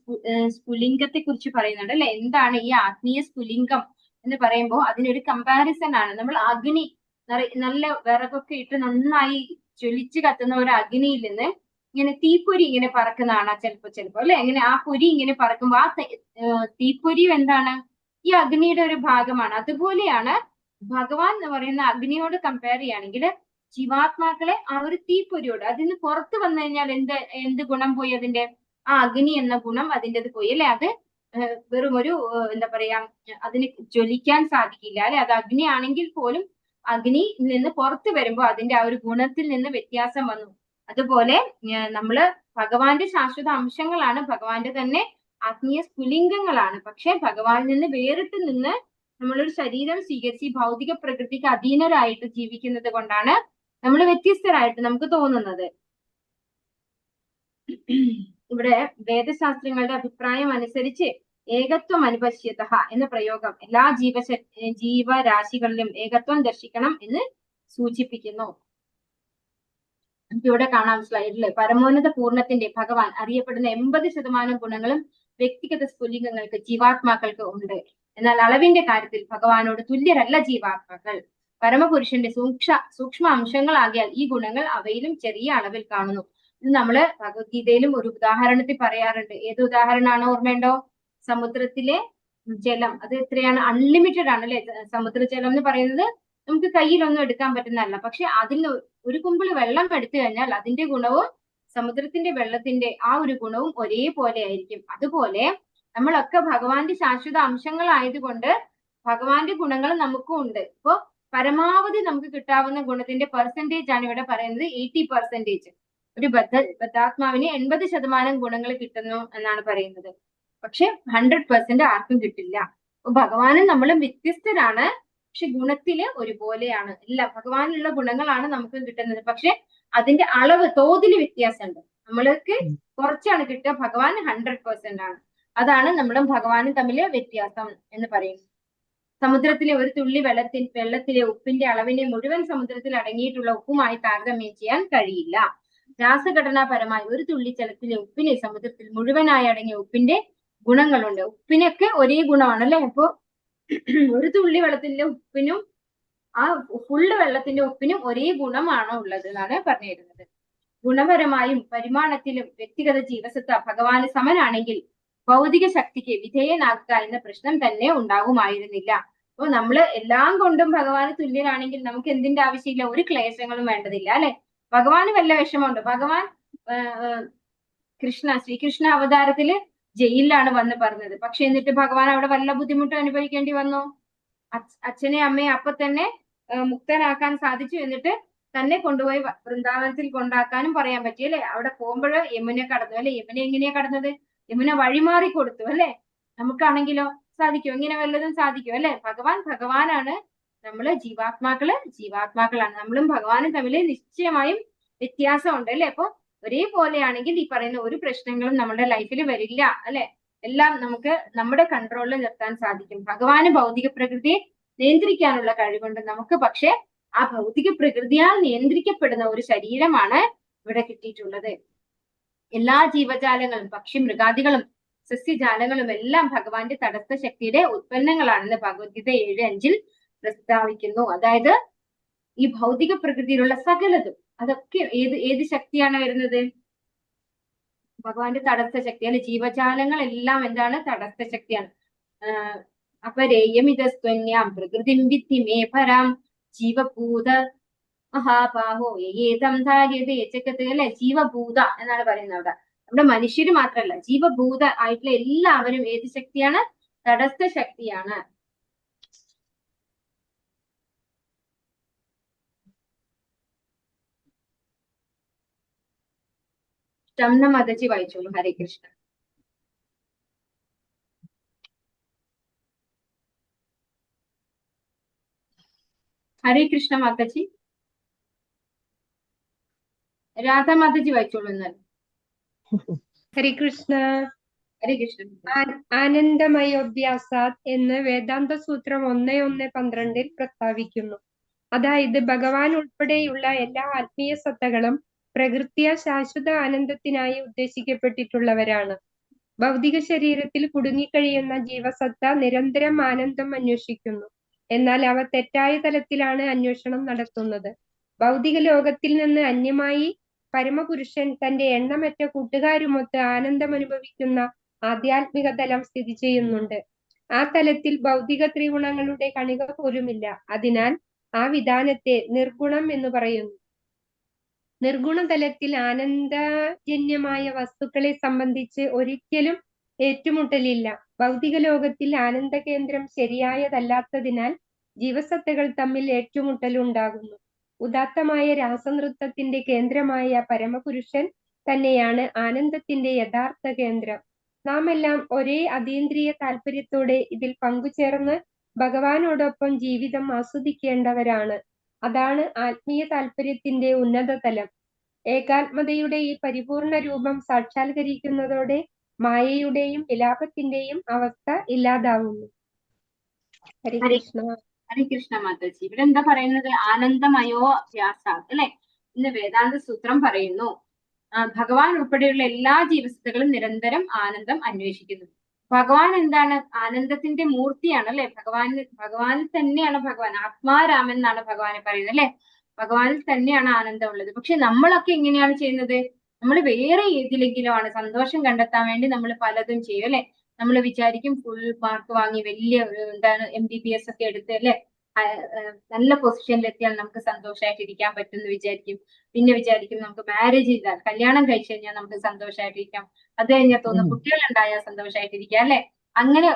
സ്ഫുലിംഗത്തെ കുറിച്ച് പറയുന്നുണ്ട് അല്ലെ. എന്താണ് ഈ ആത്മീയ സ്ഫുലിംഗം എന്ന് പറയുമ്പോൾ അതിനൊരു കമ്പാരിസൺ ആണ്. നമ്മൾ അഗ്നി നല്ല വിറകൊക്കെ ഇട്ട് നന്നായി ജ്വലിച്ച് കത്തുന്ന ഒരു അഗ്നിയിൽ നിന്ന് ഇങ്ങനെ തീപ്പൊരി ഇങ്ങനെ പറക്കുന്നതാണ് ചിലപ്പോ അല്ലെ. അങ്ങനെ ആ പൊരി ഇങ്ങനെ പറക്കുമ്പോ ആ തീപ്പൊരി എന്താണ്, ഈ അഗ്നിയുടെ ഒരു ഭാഗമാണ്. അതുപോലെയാണ് ഭഗവാൻ എന്ന് പറയുന്ന അഗ്നിയോട് കമ്പയർ ചെയ്യുകയാണെങ്കിൽ ജീവാത്മാക്കളെ ആ ഒരു തീപ്പൊരിയോട് അതിന് പുറത്ത് വന്നു കഴിഞ്ഞാൽ എന്ത് ഗുണം പോയി, അതിന്റെ ആ അഗ്നി എന്ന ഗുണം അതിൻ്റെത് പോയി അല്ലെ. അത് വെറും ഒരു എന്താ പറയാ, അതിന് ജ്വലിക്കാൻ സാധിക്കില്ല അല്ലെ. അത് അഗ്നി ആണെങ്കിൽ പോലും അഗ്നി നിന്ന് പുറത്ത് വരുമ്പോ അതിന്റെ ആ ഒരു ഗുണത്തിൽ നിന്ന് വ്യത്യാസം വന്നു. അതുപോലെ നമ്മള് ഭഗവാന്റെ ശാശ്വത അംശങ്ങളാണ്, ഭഗവാന്റെ തന്നെ ആത്മീയ സ്ഫുലിംഗങ്ങളാണ്. പക്ഷെ ഭഗവാനിൽ നിന്ന് വേറിട്ട് നിന്ന് നമ്മളൊരു ശരീരം സ്വീകരിച്ച് ഭൗതിക പ്രകൃതിക്ക് അധീനരായിട്ട് ജീവിക്കുന്നത് കൊണ്ടാണ് നമ്മൾ വ്യത്യസ്തരായിട്ട് നമുക്ക് തോന്നുന്നത്. ഇവിടെ വേദശാസ്ത്രങ്ങളുടെ അഭിപ്രായം അനുസരിച്ച് ഏകത്വം അനുപശ്യത എന്ന പ്രയോഗം എല്ലാ ജീവരാശികളിലും ഏകത്വം ദർശിക്കണം എന്ന് സൂചിപ്പിക്കുന്നു. ഇവിടെ കാണാം സ്ലൈഡില്. പരമോന്നത പൂർണ്ണത്തിന്റെ ഭഗവാൻ അറിയപ്പെടുന്ന 80% ഗുണങ്ങളും വ്യക്തിഗത സ്ഫുലിംഗങ്ങൾക്ക് ജീവാത്മാക്കൾക്ക് ഉണ്ട്. എന്നാൽ അളവിന്റെ കാര്യത്തിൽ ഭഗവാനോട് തുല്യരല്ല ജീവാത്മാക്കൾ. പരമപുരുഷന്റെ സൂക്ഷ്മ അംശങ്ങളാകിയാൽ ഈ ഗുണങ്ങൾ അവയിലും ചെറിയ അളവിൽ കാണുന്നു. ഇത് നമ്മള് ഭഗവത്ഗീതയിലും ഒരു ഉദാഹരണത്തിൽ പറയാറുണ്ട്. ഏത് ഉദാഹരണമാണ് ഓർമ്മയുണ്ടോ? സമുദ്രത്തിലെ ജലം അത് എത്രയാണ്? അൺലിമിറ്റഡ് ആണ് അല്ലെ. സമുദ്രജലം എന്ന് പറയുന്നത് നമുക്ക് കയ്യിലൊന്നും എടുക്കാൻ പറ്റുന്നതല്ല. പക്ഷെ അതിൽ ഒരു കുമ്പിൾ വെള്ളം എടുത്തു കഴിഞ്ഞാൽ അതിന്റെ ഗുണവും സമുദ്രത്തിന്റെ വെള്ളത്തിന്റെ ആ ഒരു ഗുണവും ഒരേപോലെ ആയിരിക്കും. അതുപോലെ നമ്മളൊക്കെ ഭഗവാന്റെ ശാശ്വത അംശങ്ങളായതുകൊണ്ട് ഭഗവാന്റെ ഗുണങ്ങൾ നമുക്കും ഉണ്ട്. ഇപ്പോ പരമാവധി നമുക്ക് കിട്ടാവുന്ന ഗുണത്തിന്റെ പെർസെന്റേജ് ആണ് ഇവിടെ പറയുന്നത് 80%. ഒരു ബദ്ധാത്മാവിന് 80% ഗുണങ്ങൾ കിട്ടുന്നു എന്നാണ് പറയുന്നത്. പക്ഷെ 100% ആർക്കും കിട്ടില്ല. അപ്പൊ ഭഗവാനും നമ്മളും വ്യത്യസ്തരാണ്, പക്ഷെ ഗുണത്തില് ഒരുപോലെയാണ്. ഇല്ല, ഭഗവാനുള്ള ഗുണങ്ങളാണ് നമുക്ക് കിട്ടുന്നത്. പക്ഷെ അതിന്റെ അളവ് തോതില് വ്യത്യാസമുണ്ട്. നമ്മൾക്ക് കുറച്ചാണ് കിട്ടുക, ഭഗവാൻ 100% ആണ്. അതാണ് നമ്മളും ഭഗവാനും തമ്മില് വ്യത്യാസം എന്ന് പറയുന്നത്. സമുദ്രത്തിലെ ഒരു തുള്ളി വെള്ളത്തിലെ ഉപ്പിന്റെ അളവിനെ മുഴുവൻ സമുദ്രത്തിൽ അടങ്ങിയിട്ടുള്ള ഉപ്പുമായി താരതമ്യം ചെയ്യാൻ കഴിയില്ല. രാസഘടനാപരമായി ഒരു തുള്ളി ജലത്തിലെ ഉപ്പിനെ സമുദ്രത്തിൽ മുഴുവനായി അടങ്ങിയ ഉപ്പിന്റെ ഗുണങ്ങളുണ്ട്. ഉപ്പിനൊക്കെ ഒരേ ഗുണമാണ് അല്ലെ. അപ്പോ ഒരു തുള്ളി വെള്ളത്തിന്റെ ഉപ്പിനും ആ ഫുള്ള് വെള്ളത്തിന്റെ ഉപ്പിനും ഒരേ ഗുണമാണ് ഉള്ളത് എന്നാണ് പറഞ്ഞു തരുന്നത്. ഗുണപരമായും പരിമാണത്തിലും വ്യക്തിഗത ജീവസത്ത ഭഗവാന് സമനാണെങ്കിൽ ഭൗതിക ശക്തിക്ക് വിധേയനാക്കുക എന്ന പ്രശ്നം തന്നെ ഉണ്ടാകുമായിരുന്നില്ല. അപ്പൊ നമ്മള് എല്ലാം കൊണ്ടും ഭഗവാന് തുല്യരാണെങ്കിൽ നമുക്ക് എന്തിന്റെ ആവശ്യമില്ല, ഒരു ക്ലേശങ്ങളും വേണ്ടതില്ല അല്ലെ. ഭഗവാന് വല്ല വിഷമമുണ്ട്. ഭഗവാൻ ശ്രീകൃഷ്ണ അവതാരത്തില് ജയിലിലാണ് വന്ന് പറഞ്ഞത്. പക്ഷെ എന്നിട്ട് ഭഗവാൻ അവിടെ വല്ല ബുദ്ധിമുട്ടും അനുഭവിക്കേണ്ടി വന്നോ? അച്ഛനെ അമ്മയെ അപ്പൊ തന്നെ മുക്തനാക്കാൻ സാധിച്ചു. എന്നിട്ട് തന്നെ കൊണ്ടുപോയി വൃന്ദാവനത്തിൽ കൊണ്ടാക്കാനും പറയാൻ പറ്റി അല്ലെ. അവിടെ പോകുമ്പോൾ യമുന കടന്നു അല്ലെ. യമുന എങ്ങനെയാ കടന്നത്? യമുന വഴിമാറി കൊടുത്തു അല്ലെ. നമുക്കാണെങ്കിലോ സാധിക്കോ? ഇങ്ങനെ വല്ലതും സാധിക്കോ അല്ലെ. ഭഗവാനാണ്, നമ്മള് ജീവാത്മാക്കളാണ്. നമ്മളും ഭഗവാനും തമ്മിൽ നിശ്ചയമായും വ്യത്യാസമുണ്ട് അല്ലെ. അപ്പൊ ഒരേപോലെയാണെങ്കിൽ ഈ പറയുന്ന ഒരു പ്രശ്നങ്ങളും നമ്മുടെ ലൈഫിൽ വരില്ല അല്ലെ. എല്ലാം നമുക്ക് നമ്മുടെ കൺട്രോളിൽ നിർത്താൻ സാധിക്കും. ഭഗവാന് ഭൗതിക പ്രകൃതിയെ നിയന്ത്രിക്കാനുള്ള കഴിവുണ്ട് നമുക്ക്. പക്ഷെ ആ ഭൗതിക പ്രകൃതിയാൽ നിയന്ത്രിക്കപ്പെടുന്ന ഒരു ശരീരമാണ് ഇവിടെ കിട്ടിയിട്ടുള്ളത്. എല്ലാ ജീവജാലങ്ങളും, പക്ഷി മൃഗാദികളും സസ്യജാലങ്ങളും എല്ലാം ഭഗവാന്റെ തടസ്സ ശക്തിയുടെ ഉത്പന്നങ്ങളാണെന്ന് ഭഗവത്ഗീത 7:5 പ്രസ്താവിക്കുന്നു. അതായത് ഈ ഭൗതിക പ്രകൃതിയിലുള്ള സകലതും അതൊക്കെ ഏത് ശക്തിയാണ് വരുന്നത്? ഭഗവാന്റെ തടസ്സ ശക്തി അല്ലെ. ജീവജാലങ്ങൾ എല്ലാം എന്താണ്? തടസ്സ ശക്തിയാണ്. അപരേയമിതസ്ത്വന്യാം പ്രകൃതിം വിദ്ധി മേ പരാം ജീവഭൂത മഹാബാഹോ ഏതം ധാര്യതേ ജഗത് അല്ലെ. ജീവഭൂത എന്നാണ് പറയുന്നത് അവിടെ. നമ്മുടെ മനുഷ്യര് മാത്രമല്ല, ജീവഭൂത ആയിട്ടുള്ള എല്ലാവരും ഏത് ശക്തിയാണ്? തടസ്സ ശക്തിയാണ്. ഷംന മാതാജി വായിച്ചോളൂ. ഹരേ കൃഷ്ണ. ഹരേ കൃഷ്ണ മാതാജി. രാധ മാതാജി വായിച്ചോളൂ. എന്നാൽ ഹരികൃഷ്ണ. ഹരേ കൃഷ്ണ. ആനന്ദമയോഭ്യാസാത് എന്ന് വേദാന്ത സൂത്രം 1:1-12 പ്രസ്താവിക്കുന്നു. അതായത് ഭഗവാൻ ഉൾപ്പെടെയുള്ള എല്ലാ ആത്മീയ സത്തകളും പ്രകൃത്യാ ശാശ്വത ആനന്ദത്തിനായി ഉദ്ദേശിക്കപ്പെട്ടിട്ടുള്ളവരാണ്. ഭൗതിക ശരീരത്തിൽ കുടുങ്ങിക്കഴിയുന്ന ജീവസത്ത നിരന്തരം ആനന്ദം അന്വേഷിക്കുന്നു. എന്നാൽ അവ തെറ്റായ തലത്തിലാണ് അന്വേഷണം നടത്തുന്നത്. ഭൗതിക ലോകത്തിൽ നിന്ന് അന്യമായി പരമപുരുഷൻ തന്റെ എണ്ണമറ്റ കൂട്ടുകാരുമൊത്ത് ആനന്ദം അനുഭവിക്കുന്ന ആധ്യാത്മിക തലം സ്ഥിതി ചെയ്യുന്നുണ്ട്. ആ തലത്തിൽ ഭൗതിക ത്രിഗുണങ്ങളുടെ കണിക പോലുമില്ല. അതിനാൽ ആ വിധാനത്തെ നിർഗുണം എന്ന് പറയുന്നു. നിർഗുണതലത്തിൽ ആനന്ദജന്യമായ വസ്തുക്കളെ സംബന്ധിച്ച് ഒരിക്കലും ഏറ്റുമുട്ടലില്ല. ഭൗതിക ലോകത്തിൽ ആനന്ദ കേന്ദ്രം ശരിയായതല്ലാത്തതിനാൽ ജീവസത്തകൾ തമ്മിൽ ഏറ്റുമുട്ടലുണ്ടാകുന്നു. ഉദാത്തമായ രാസനൃത്തത്തിന്റെ കേന്ദ്രമായ പരമപുരുഷൻ തന്നെയാണ് ആനന്ദത്തിന്റെ യഥാർത്ഥ കേന്ദ്രം. നാം എല്ലാം ഒരേ അതീന്ദ്രിയ താല്പര്യത്തോടെ ഇതിൽ പങ്കുചേർന്ന് ഭഗവാനോടൊപ്പം ജീവിതം ആസ്വദിക്കേണ്ടവരാണ്. അതാണ് ആത്മീയ താല്പര്യത്തിന്റെ ഉന്നത തലം. ഏകാത്മതയുടെ ഈ പരിപൂർണ രൂപം സാക്ഷാത്കരിക്കുന്നതോടെ മായയുടെയും വിലാപത്തിന്റെയും അവസ്ഥ ഇല്ലാതാവുന്നു. ഹരികൃഷ്ണ. ഹരേ കൃഷ്ണ മാതാജി. ഇവിടെ എന്താ പറയുന്നത്? ആനന്ദമയോ അഭ്യാസാത് അല്ലെ. ഇന്ന് വേദാന്ത സൂത്രം പറയുന്നു ഭഗവാൻ ഉൾപ്പെടെയുള്ള എല്ലാ ജീവസത്തകളും നിരന്തരം ആനന്ദം അന്വേഷിക്കുന്നു. ഭഗവാൻ എന്താണ്? ആനന്ദത്തിന്റെ മൂർത്തിയാണ് അല്ലെ. ഭഗവാനിൽ തന്നെയാണ് ഭഗവാൻ. ആത്മാരാമൻ എന്നാണ് ഭഗവാനെ പറയുന്നത് അല്ലെ. ഭഗവാനിൽ തന്നെയാണ് ആനന്ദം ഉള്ളത്. പക്ഷെ നമ്മളൊക്കെ എങ്ങനെയാണ് ചെയ്യുന്നത്? നമ്മൾ വേറെ ഏതിലെങ്കിലും ആണ് സന്തോഷം കണ്ടെത്താൻ വേണ്ടി നമ്മൾ പലതും ചെയ്യും അല്ലെ. നമ്മൾ വിചാരിക്കും ഫുൾ മാർക്ക് വാങ്ങി വലിയ എന്താണ് MBBS ഒക്കെ എടുത്ത് അല്ലെ നല്ല പൊസിഷനിൽ എത്തിയാൽ നമുക്ക് സന്തോഷമായിട്ട് ഇരിക്കാൻ പറ്റും എന്ന് വിചാരിക്കും. പിന്നെ വിചാരിക്കും നമുക്ക് മാരേജ് ചെയ്താൽ, കല്യാണം കഴിച്ചു കഴിഞ്ഞാൽ നമുക്ക് സന്തോഷമായിട്ടിരിക്കാം. അത് കഴിഞ്ഞാൽ തോന്നുന്നു കുട്ടികളുണ്ടായാൽ സന്തോഷമായിട്ടിരിക്കാം അല്ലെ. അങ്ങനെ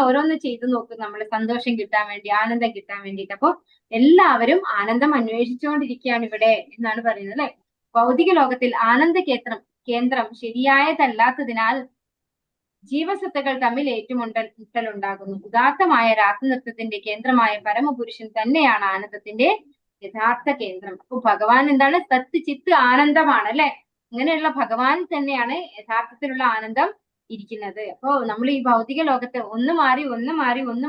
ഓരോന്ന് ചെയ്തു നോക്കും നമ്മൾ സന്തോഷം കിട്ടാൻ വേണ്ടി, ആനന്ദം കിട്ടാൻ വേണ്ടിയിട്ട്. അപ്പൊ എല്ലാവരും ആനന്ദം അന്വേഷിച്ചുകൊണ്ടിരിക്കുകയാണ് ഇവിടെ എന്നാണ് പറയുന്നത് അല്ലെ. ഭൗതിക ലോകത്തിൽ ആനന്ദ കേന്ദ്രം ശരിയായതല്ലാത്തതിനാൽ ജീവസത്തകൾ തമ്മിൽ ഏറ്റുമുട്ടലുണ്ടാകുന്നു. ഉദാത്തമായ രാസനൃത്തത്തിന്റെ കേന്ദ്രമായ പരമപുരുഷൻ തന്നെയാണ് ആനന്ദത്തിന്റെ യഥാർത്ഥ കേന്ദ്രം. അപ്പൊ ഭഗവാൻ എന്താണ്? സത്ത് ചിത്ത് ആനന്ദമാണ് അല്ലെ. അങ്ങനെയുള്ള ഭഗവാൻ തന്നെയാണ് യഥാർത്ഥത്തിലുള്ള ആനന്ദം ഇരിക്കുന്നത്. അപ്പോ നമ്മൾ ഈ ഭൗതിക ലോകത്ത് ഒന്ന്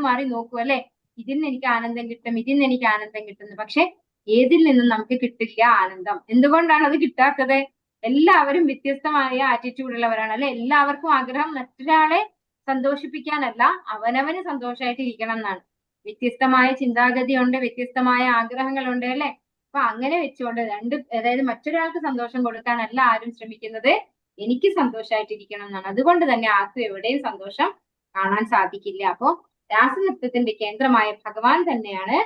മാറി നോക്കൂ അല്ലെ. ഇതിൽ നിന്ന് എനിക്ക് ആനന്ദം കിട്ടും, ഇതിൽ നിന്ന് എനിക്ക് ആനന്ദം കിട്ടുന്നു. പക്ഷെ ഏതിൽ നിന്നും നമുക്ക് കിട്ടില്ല ആനന്ദം. എന്തുകൊണ്ടാണ് അത് കിട്ടാത്തത്? എല്ലാവരും വ്യത്യസ്തമായ ആറ്റിറ്റ്യൂഡ് ഉള്ളവരാണ് അല്ലെ. എല്ലാവർക്കും ആഗ്രഹം മറ്റൊരാളെ സന്തോഷിപ്പിക്കാനല്ല, അവനവന് സന്തോഷമായിട്ട് ഇരിക്കണം എന്നാണ്. വ്യത്യസ്തമായ ചിന്താഗതിയുണ്ട്, വ്യത്യസ്തമായ ആഗ്രഹങ്ങളുണ്ട് അല്ലെ. അപ്പൊ അങ്ങനെ വെച്ചുകൊണ്ട് അതായത് മറ്റൊരാൾക്ക് സന്തോഷം കൊടുക്കാനല്ല ആരും ശ്രമിക്കുന്നത്, എനിക്ക് സന്തോഷമായിട്ടിരിക്കണം എന്നാണ്. അതുകൊണ്ട് തന്നെ ആർക്കും എവിടെയും സന്തോഷം കാണാൻ സാധിക്കില്ല. അപ്പോ രാസനൃത്തത്തിന്റെ കേന്ദ്രമായ ഭഗവാൻ തന്നെയാണ്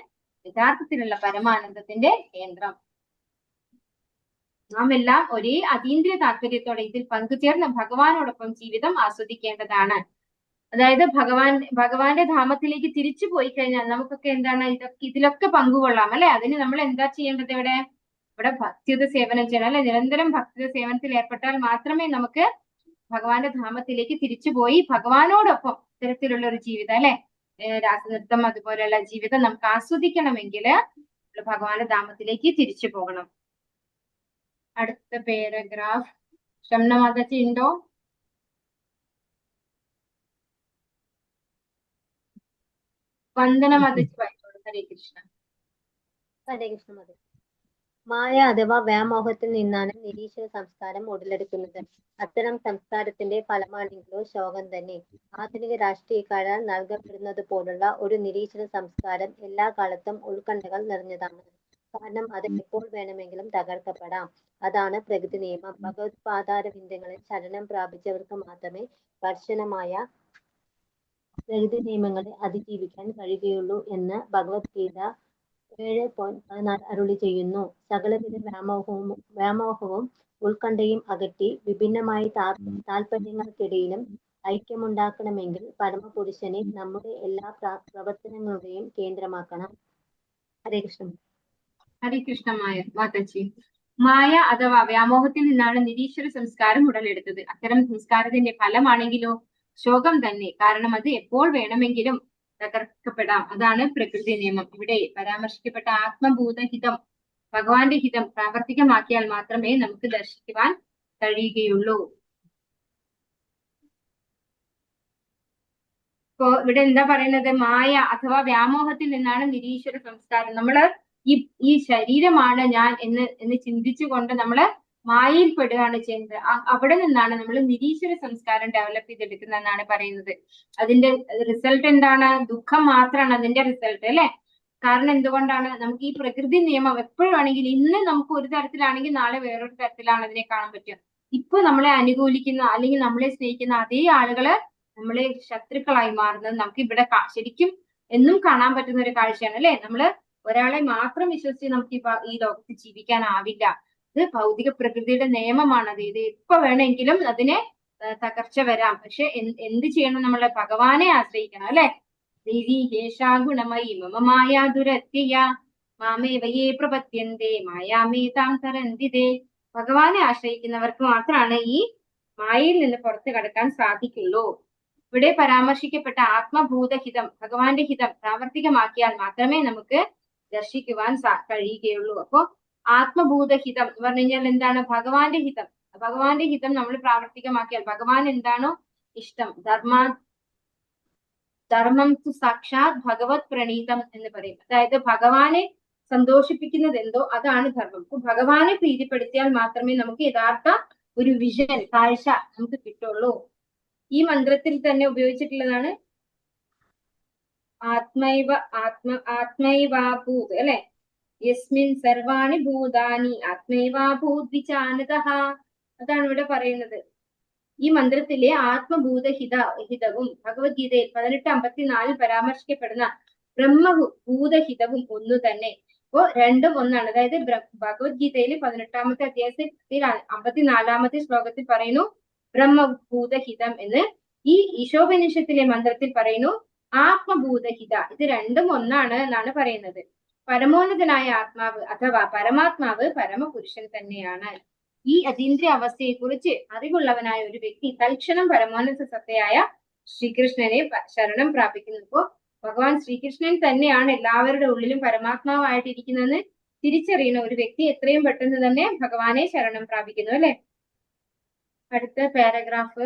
യഥാർത്ഥത്തിലുള്ള പരമാനന്ദത്തിന്റെ കേന്ദ്രം. നാം എല്ലാം ഒരേ അതീന്ദ്രിയ താല്പര്യത്തോടെ ഇതിൽ പങ്കുചേർന്ന് ഭഗവാനോടൊപ്പം ജീവിതം ആസ്വദിക്കേണ്ടതാണ്. അതായത് ഭഗവാന്റെ ധാമത്തിലേക്ക് തിരിച്ചു പോയി കഴിഞ്ഞാൽ നമുക്കൊക്കെ എന്താണ് ഇതിലൊക്കെ പങ്കുകൊള്ളാം അല്ലെ. അതിന് നമ്മൾ എന്താ ചെയ്യേണ്ടത്? ഇവിടെ ഭക്തിയുത സേവനം ചെയ്യണം അല്ലെ. നിരന്തരം ഭക്തിയുത സേവനത്തിൽ ഏർപ്പെട്ടാൽ മാത്രമേ നമുക്ക് ഭഗവാന്റെ ധാമത്തിലേക്ക് തിരിച്ചുപോയി ഭഗവാനോടൊപ്പം ഇത്തരത്തിലുള്ള ഒരു ജീവിതം അല്ലെ, രാസനൃത്തം അതുപോലെയുള്ള ജീവിതം നമുക്ക് ആസ്വദിക്കണമെങ്കിൽ ഭഗവാന്റെ ധാമത്തിലേക്ക് തിരിച്ചു പോകണം. അടുത്ത പാരഗ്രാഫ് ഷംന മാതാജി ഉണ്ടോ? വന്ദന മാതാജി വായിച്ചോളൂ. ഹരേ കൃഷ്ണ. ഹരേ കൃഷ്ണ മതി. മായ അഥവാ വ്യാമോഹത്തിൽ നിന്നാണ് നിരീശ്വര സംസ്കാരം ഉടലെടുക്കുന്നത്. അത്തരം സംസ്കാരത്തിന്റെ ഫലമാണെങ്കിലോ ശോകം തന്നെ. ആധുനിക രാഷ്ട്രീയക്കാരാൽ നൽകപ്പെടുന്നത് പോലുള്ള ഒരു നിരീശ്വര സംസ്കാരം എല്ലാ കാലത്തും ഉത്കണ്ഠകൾ നിറഞ്ഞതാണ്. കാരണം അത് എപ്പോൾ വേണമെങ്കിലും തകർക്കപ്പെടാം. അതാണ് പ്രകൃതി നിയമം. ഭഗവത് പാതാരവിന്ദങ്ങളിൽ ശരണം പ്രാപിച്ചവർക്ക് മാത്രമേ കർശനമായ പ്രകൃതി നിയമങ്ങളെ അതിജീവിക്കാൻ കഴിയുകയുള്ളൂ എന്ന് ഭഗവത്ഗീത 7:14 അരുളി ചെയ്യുന്നു. സകലവിധ വ്യാമോഹവും ഉത്കണ്ഠയും അകറ്റി വിഭിന്നമായ താല്പര്യങ്ങൾക്കിടയിലും ഐക്യമുണ്ടാക്കണമെങ്കിൽ പരമപുരുഷനെ നമ്മുടെ എല്ലാ പ്രവർത്തനങ്ങളുടെയും കേന്ദ്രമാക്കണം. ഹരേ കൃഷ്ണ. ഹരേ കൃഷ്ണ മാതാജി. മായ അഥവാ വ്യാമോഹത്തിൽ നിന്നാണ് നിരീശ്വര സംസ്കാരം ഉടലെടുത്തത്. അത്തരം സംസ്കാരത്തിന്റെ ഫലമാണെങ്കിലോ ശോകം തന്നെ. കാരണം അത് എപ്പോൾ വേണമെങ്കിലും തകർക്കപ്പെടാം. അതാണ് പ്രകൃതി നിയമം. ഇവിടെ പരാമർശിക്കപ്പെട്ട ആത്മഭൂതഹിതം, ഭഗവാന്റെ ഹിതം പ്രാവർത്തികമാക്കിയാൽ മാത്രമേ നമുക്ക് ദർശിക്കുവാൻ കഴിയുകയുള്ളൂ. ഇപ്പോ ഇവിടെ എന്താ പറയുന്നത്? മായ അഥവാ വ്യാമോഹത്തിൽ നിന്നാണ് നിരീശ്വര സംസ്കാരം. നമ്മള് ഈ ശരീരമാണ് ഞാൻ എന്ന് ചിന്തിച്ചുകൊണ്ട് നമ്മള് മായയിൽ പെടുകയാണ് ചെയ്യുന്നത്. അവിടെ നിന്നാണ് നമ്മൾ നിരീശ്വര സംസ്കാരം ഡെവലപ്പ് ചെയ്തെടുക്കുന്നതെന്നാണ് പറയുന്നത്. അതിന്റെ റിസൾട്ട് എന്താണ്? ദുഃഖം മാത്രമാണ് അതിന്റെ റിസൾട്ട്, അല്ലെ? കാരണം എന്തുകൊണ്ടാണ്? നമുക്ക് ഈ പ്രകൃതി നിയമം എപ്പോഴാണെങ്കിലും, ഇന്ന് നമുക്ക് ഒരു തരത്തിലാണെങ്കിൽ നാളെ വേറൊരു തരത്തിലാണ് അതിനെ കാണാൻ പറ്റുക. ഇപ്പൊ നമ്മളെ അനുകൂലിക്കുന്ന അല്ലെങ്കിൽ നമ്മളെ സ്നേഹിക്കുന്ന അതേ ആളുകള് നമ്മളെ ശത്രുക്കളായി മാറുന്നത് നമുക്ക് ഇവിടെ ശരിക്കും എന്നും കാണാൻ പറ്റുന്ന ഒരു കാഴ്ചയാണ്, അല്ലെ? നമ്മള് ഒരാളെ മാത്രം വിശ്വസിച്ച് നമുക്ക് ഈ ലോകത്ത് ജീവിക്കാനാവില്ല. ഇത് ഭൗതിക പ്രകൃതിയുടെ നിയമമാണ്. ഇത് എപ്പോ വേണമെങ്കിലും അതിനെ തകർച്ച വരാം. പക്ഷെ എന്ത് ചെയ്യണം? നമ്മള് ഭഗവാനെ ആശ്രയിക്കണം, അല്ലെ? ദേവി ഹേഷാ ഗുണമയി മമ മായാ ദുരത്യയ മാമേവയേ പ്രപത്യന്തേ മായാമേതാം തരന്തിതേ. ഭഗവാനെ ആശ്രയിക്കുന്നവർക്ക് മാത്രമാണ് ഈ മായയിൽ നിന്ന് പുറത്തു കടക്കാൻ സാധിക്കുള്ളൂ. ഇവിടെ പരാമർശിക്കപ്പെട്ട ആത്മഭൂതഹിതം, ഭഗവാന്റെ ഹിതം പ്രാവർത്തികമാക്കിയാൽ മാത്രമേ നമുക്ക് ദർശിക്കുവാൻ കഴിയുകയുള്ളൂ. അപ്പോ ആത്മഭൂതഹിതം എന്ന് പറഞ്ഞു കഴിഞ്ഞാൽ എന്താണ്? ഭഗവാന്റെ ഹിതം. ഭഗവാന്റെ ഹിതം നമ്മൾ പ്രാവർത്തികമാക്കിയാൽ, ഭഗവാൻ എന്താണോ ഇഷ്ടം, ധർമ്മം തു സാക്ഷാത് ഭഗവത് പ്രണീതം എന്ന് പറയും. അതായത് ഭഗവാനെ സന്തോഷിപ്പിക്കുന്നത് എന്തോ അതാണ് ധർമ്മം. അപ്പൊ ഭഗവാനെ പ്രീതിപ്പെടുത്തിയാൽ മാത്രമേ നമുക്ക് യഥാർത്ഥ ഒരു വിഷൻ, കാഴ്ച നമുക്ക് കിട്ടുള്ളൂ. ഈ മന്ത്രത്തിൽ തന്നെ ഉപയോഗിച്ചിട്ടുള്ളതാണ് ആത്മൈവാഭൂത്, അല്ലെ? യസ്മിൻ സർവാണി ഭൂതാനി ആത്മൈവാഭൂത് വിചാനതഃ. അതാണ് ഇവിടെ പറയുന്നത്. ഈ മന്ത്രത്തിലെ ആത്മഭൂതഹിതവും ഭഗവത്ഗീതയിൽ 18:54 പരാമർശിക്കപ്പെടുന്ന ബ്രഹ്മഭൂതഹിതവും ഒന്നു തന്നെ. അപ്പോ രണ്ടും ഒന്നാണ്. അതായത് ഭഗവത്ഗീതയിൽ 18-ാമത്തെ അധ്യായത്തിൽ 54-ാമത്തെ ശ്ലോകത്തിൽ പറയുന്നു ബ്രഹ്മഭൂതഹിതം എന്ന്. ഈ ഈശോപനിഷത്തിലെ മന്ത്രത്തിൽ പറയുന്നു ആത്മഭൂതഹിത. ഇത് രണ്ടും ഒന്നാണ് എന്നാണ് പറയുന്നത്. പരമോന്നതനായ ആത്മാവ് അഥവാ പരമാത്മാവ് പരമപുരുഷൻ തന്നെയാണ്. ഈ അതീന്ദ്രിയ അവസ്ഥയെ കുറിച്ച് അറിവുള്ളവനായ ഒരു വ്യക്തി തൽക്ഷണം പരമോന്നത സത്തയായ ശ്രീകൃഷ്ണനെ ശരണം പ്രാപിക്കുന്നു. ഇപ്പോ ഭഗവാൻ ശ്രീകൃഷ്ണൻ തന്നെയാണ് എല്ലാവരുടെ ഉള്ളിലും പരമാത്മാവായിട്ടിരിക്കുന്നതെന്ന് തിരിച്ചറിയുന്ന ഒരു വ്യക്തി എത്രയും പെട്ടെന്ന് തന്നെ ഭഗവാനെ ശരണം പ്രാപിക്കുന്നു, അല്ലെ? അടുത്ത പാരഗ്രാഫ്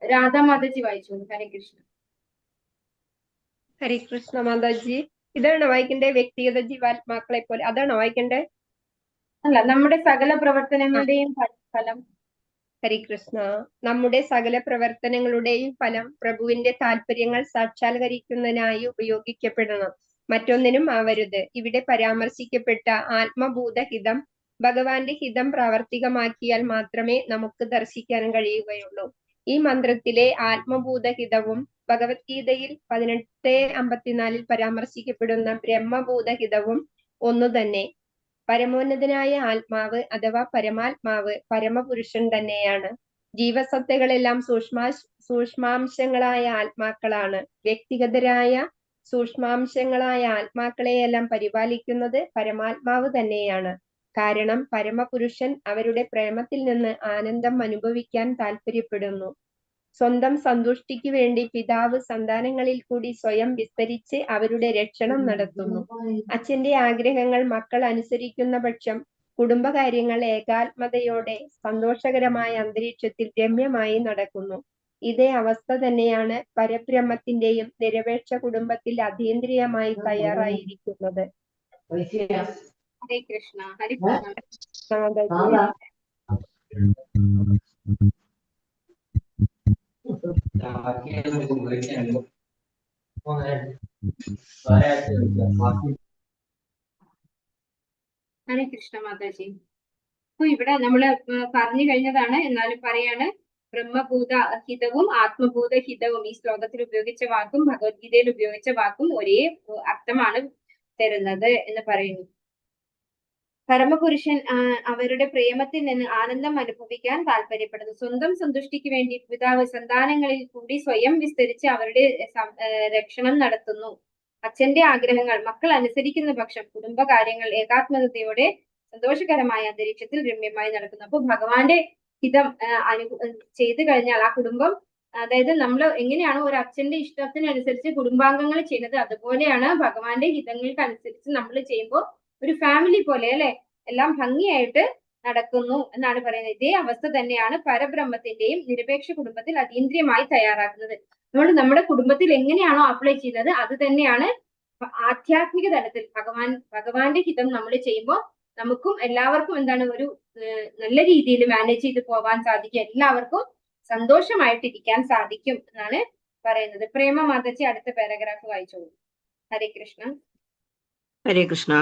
രാധാ മാതാജി വായിച്ചു. ഹരേ കൃഷ്ണ. ഹരേ കൃഷ്ണ മാതാജി. ഇതാണ് വായിക്കണ്ടേ? വ്യക്തിഗത ജീവാത്മാക്കളെ പോലെ അതാണോ വായിക്കണ്ടേ? അല്ല, നമ്മുടെ സകല പ്രവർത്തനങ്ങളുടെയും ഫലം. ഹരേ കൃഷ്ണ. നമ്മുടെ സകല പ്രവർത്തനങ്ങളുടെയും ഫലം പ്രഭുവിന്റെ താല്പര്യങ്ങൾ സാക്ഷാത്കരിക്കുന്നതിനായി ഉപയോഗിക്കപ്പെടണം, മറ്റൊന്നിനും ആവരുത്. ഇവിടെ പരാമർശിക്കപ്പെട്ട ആത്മഭൂതഹിതം ഭഗവാന്റെ ഹിതം പ്രാവർത്തികമാക്കിയാൽ മാത്രമേ നമുക്ക് ദർശിക്കാൻ കഴിയുകയുള്ളൂ. ഈ മന്ത്രത്തിലെ ആത്മഭൂതഹിതവും ഭഗവത്ഗീതയിൽ 18:54 പരാമർശിക്കപ്പെടുന്ന ബ്രഹ്മഭൂതഹിതവും ഒന്നു തന്നെ. പരമോന്നതനായ ആത്മാവ് അഥവാ പരമാത്മാവ് പരമപുരുഷൻ തന്നെയാണ്. ജീവസത്തകളെല്ലാം സൂക്ഷ്മാംശങ്ങളായ ആത്മാക്കളാണ്. വ്യക്തിഗതരായ സൂക്ഷ്മാംശങ്ങളായ ആത്മാക്കളെയെല്ലാം പരിപാലിക്കുന്നത് പരമാത്മാവ് തന്നെയാണ്. കാരണം പരമപുരുഷൻ അവരുടെ പ്രേമത്തിൽ നിന്ന് ആനന്ദം അനുഭവിക്കാൻ താല്പര്യപ്പെടുന്നു. സ്വന്തം സന്തുഷ്ടിക്ക് വേണ്ടി പിതാവ് സന്താനങ്ങളിൽ കൂടി സ്വയം വിസ്തരിച്ച് അവരുടെ രക്ഷണം നടത്തുന്നു. അച്ഛന്റെ ആഗ്രഹങ്ങൾ മക്കൾ അനുസരിക്കുന്ന പക്ഷം കുടുംബകാര്യങ്ങൾ ഏകാത്മതയോടെ സന്തോഷകരമായ അന്തരീക്ഷത്തിൽ രമ്യമായി നടക്കുന്നു. ഇതേ അവസ്ഥ തന്നെയാണ് പരബ്രഹ്മത്തിന്റെയും നിരപേക്ഷ കുടുംബത്തിൽ അതീന്ദ്രിയമായി തയ്യാറായിരിക്കുന്നത്. ഹരേ കൃഷ്ണ. ഹരികൃഷ്ണ. ഹരേ കൃഷ്ണ മാതാജി. അപ്പൊ ഇവിടെ നമ്മള് പറഞ്ഞു കഴിഞ്ഞതാണ്, എന്നാലും പറയാണ്. ബ്രഹ്മഭൂത ഹിതവും ആത്മഭൂത ഹിതവും ഈ ശ്ലോകത്തിൽ ഉപയോഗിച്ച വാക്കും ഭഗവത്ഗീതയിൽ ഉപയോഗിച്ച വാക്കും ഒരേ അർത്ഥമാണ് തരുന്നത് എന്ന് പറയുന്നു. പരമപുരുഷൻ അവരുടെ പ്രേമത്തിൽ നിന്ന് ആനന്ദം അനുഭവിക്കാൻ താല്പര്യപ്പെടുന്നു. സ്വന്തം സന്തുഷ്ടിക്ക് വേണ്ടി പിതാവ് സന്താനങ്ങളിൽ കൂടി സ്വയം വിസ്തരിച്ച് അവരുടെ രക്ഷണം നടത്തുന്നു. അച്ഛന്റെ ആഗ്രഹങ്ങൾ മക്കൾ അനുസരിക്കുന്ന പക്ഷം കുടുംബകാര്യങ്ങൾ ഏകാത്മകതയോടെ സന്തോഷകരമായ അന്തരീക്ഷത്തിൽ രമ്യമായി നടക്കുന്നു. അപ്പൊ ഭഗവാന്റെ ഹിതം ചെയ്തു കഴിഞ്ഞാൽ ആ കുടുംബം, അതായത് നമ്മൾ എങ്ങനെയാണോ ഒരു അച്ഛന്റെ ഇഷ്ടത്തിനനുസരിച്ച് കുടുംബാംഗങ്ങൾ ചെയ്യുന്നത്, അതുപോലെയാണ് ഭഗവാന്റെ ഹിതങ്ങൾക്ക് അനുസരിച്ച് നമ്മൾ ചെയ്യുമ്പോൾ ഒരു ഫാമിലി പോലെ അല്ലെ എല്ലാം ഭംഗിയായിട്ട് നടക്കുന്നു എന്നാണ് പറയുന്നത്. ഇതേ അവസ്ഥ തന്നെയാണ് പരബ്രഹ്മത്തിന്റെയും നിരപേക്ഷ കുടുംബത്തിൽ അതീന്ദ്രിയമായി തയ്യാറാക്കുന്നത്. അതുകൊണ്ട് നമ്മുടെ കുടുംബത്തിൽ എങ്ങനെയാണോ അപ്ലൈ ചെയ്യുന്നത് അത് തന്നെയാണ് ആധ്യാത്മിക തലത്തിൽ ഭഗവാന്റെ ഹിതം നമ്മൾ ചെയ്യുമ്പോൾ നമുക്കും എല്ലാവർക്കും എന്താണ് ഒരു നല്ല രീതിയിൽ മാനേജ് ചെയ്ത് പോവാൻ സാധിക്കും, എല്ലാവർക്കും സന്തോഷമായിട്ടിരിക്കാൻ സാധിക്കും എന്നാണ് പറയുന്നത്. പ്രേമ മാതാജി അടുത്ത പാരഗ്രാഫ് വായിച്ചോളൂ. ഹരേ കൃഷ്ണ. ഹരേ കൃഷ്ണ.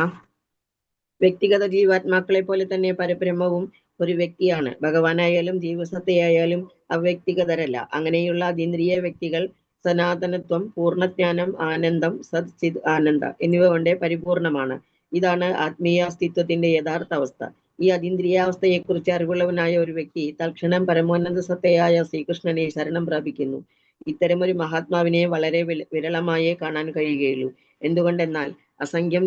വ്യക്തിഗത ജീവാത്മാക്കളെ പോലെ തന്നെ പരബ്രഹ്മവും ഒരു വ്യക്തിയാണ്. ഭഗവാനായാലും ജീവസത്തയായാലും അവ്യക്തിഗതരല്ല. അങ്ങനെയുള്ള അതീന്ദ്രിയ വ്യക്തികൾ സനാതനത്വം, പൂർണ്ണജ്ഞാനം, ആനന്ദം, സത് ചിത് ആനന്ദ എന്നിവ കൊണ്ട് പരിപൂർണമാണ്. ഇതാണ് ആത്മീയാസ്തിത്വത്തിന്റെ യഥാർത്ഥ അവസ്ഥ. ഈ അതീന്ദ്രിയാവസ്ഥയെക്കുറിച്ച് അറിവുള്ളവനായ ഒരു വ്യക്തി തൽക്ഷണം പരമോന്നത സത്തയായ ശ്രീകൃഷ്ണനെ ശരണം പ്രാപിക്കുന്നു. ഇത്തരമൊരു മഹാത്മാവിനെ വളരെ വിരളമായേ കാണാൻ കഴിയുകയുള്ളൂ. എന്തുകൊണ്ടെന്നാൽ അസംഖ്യം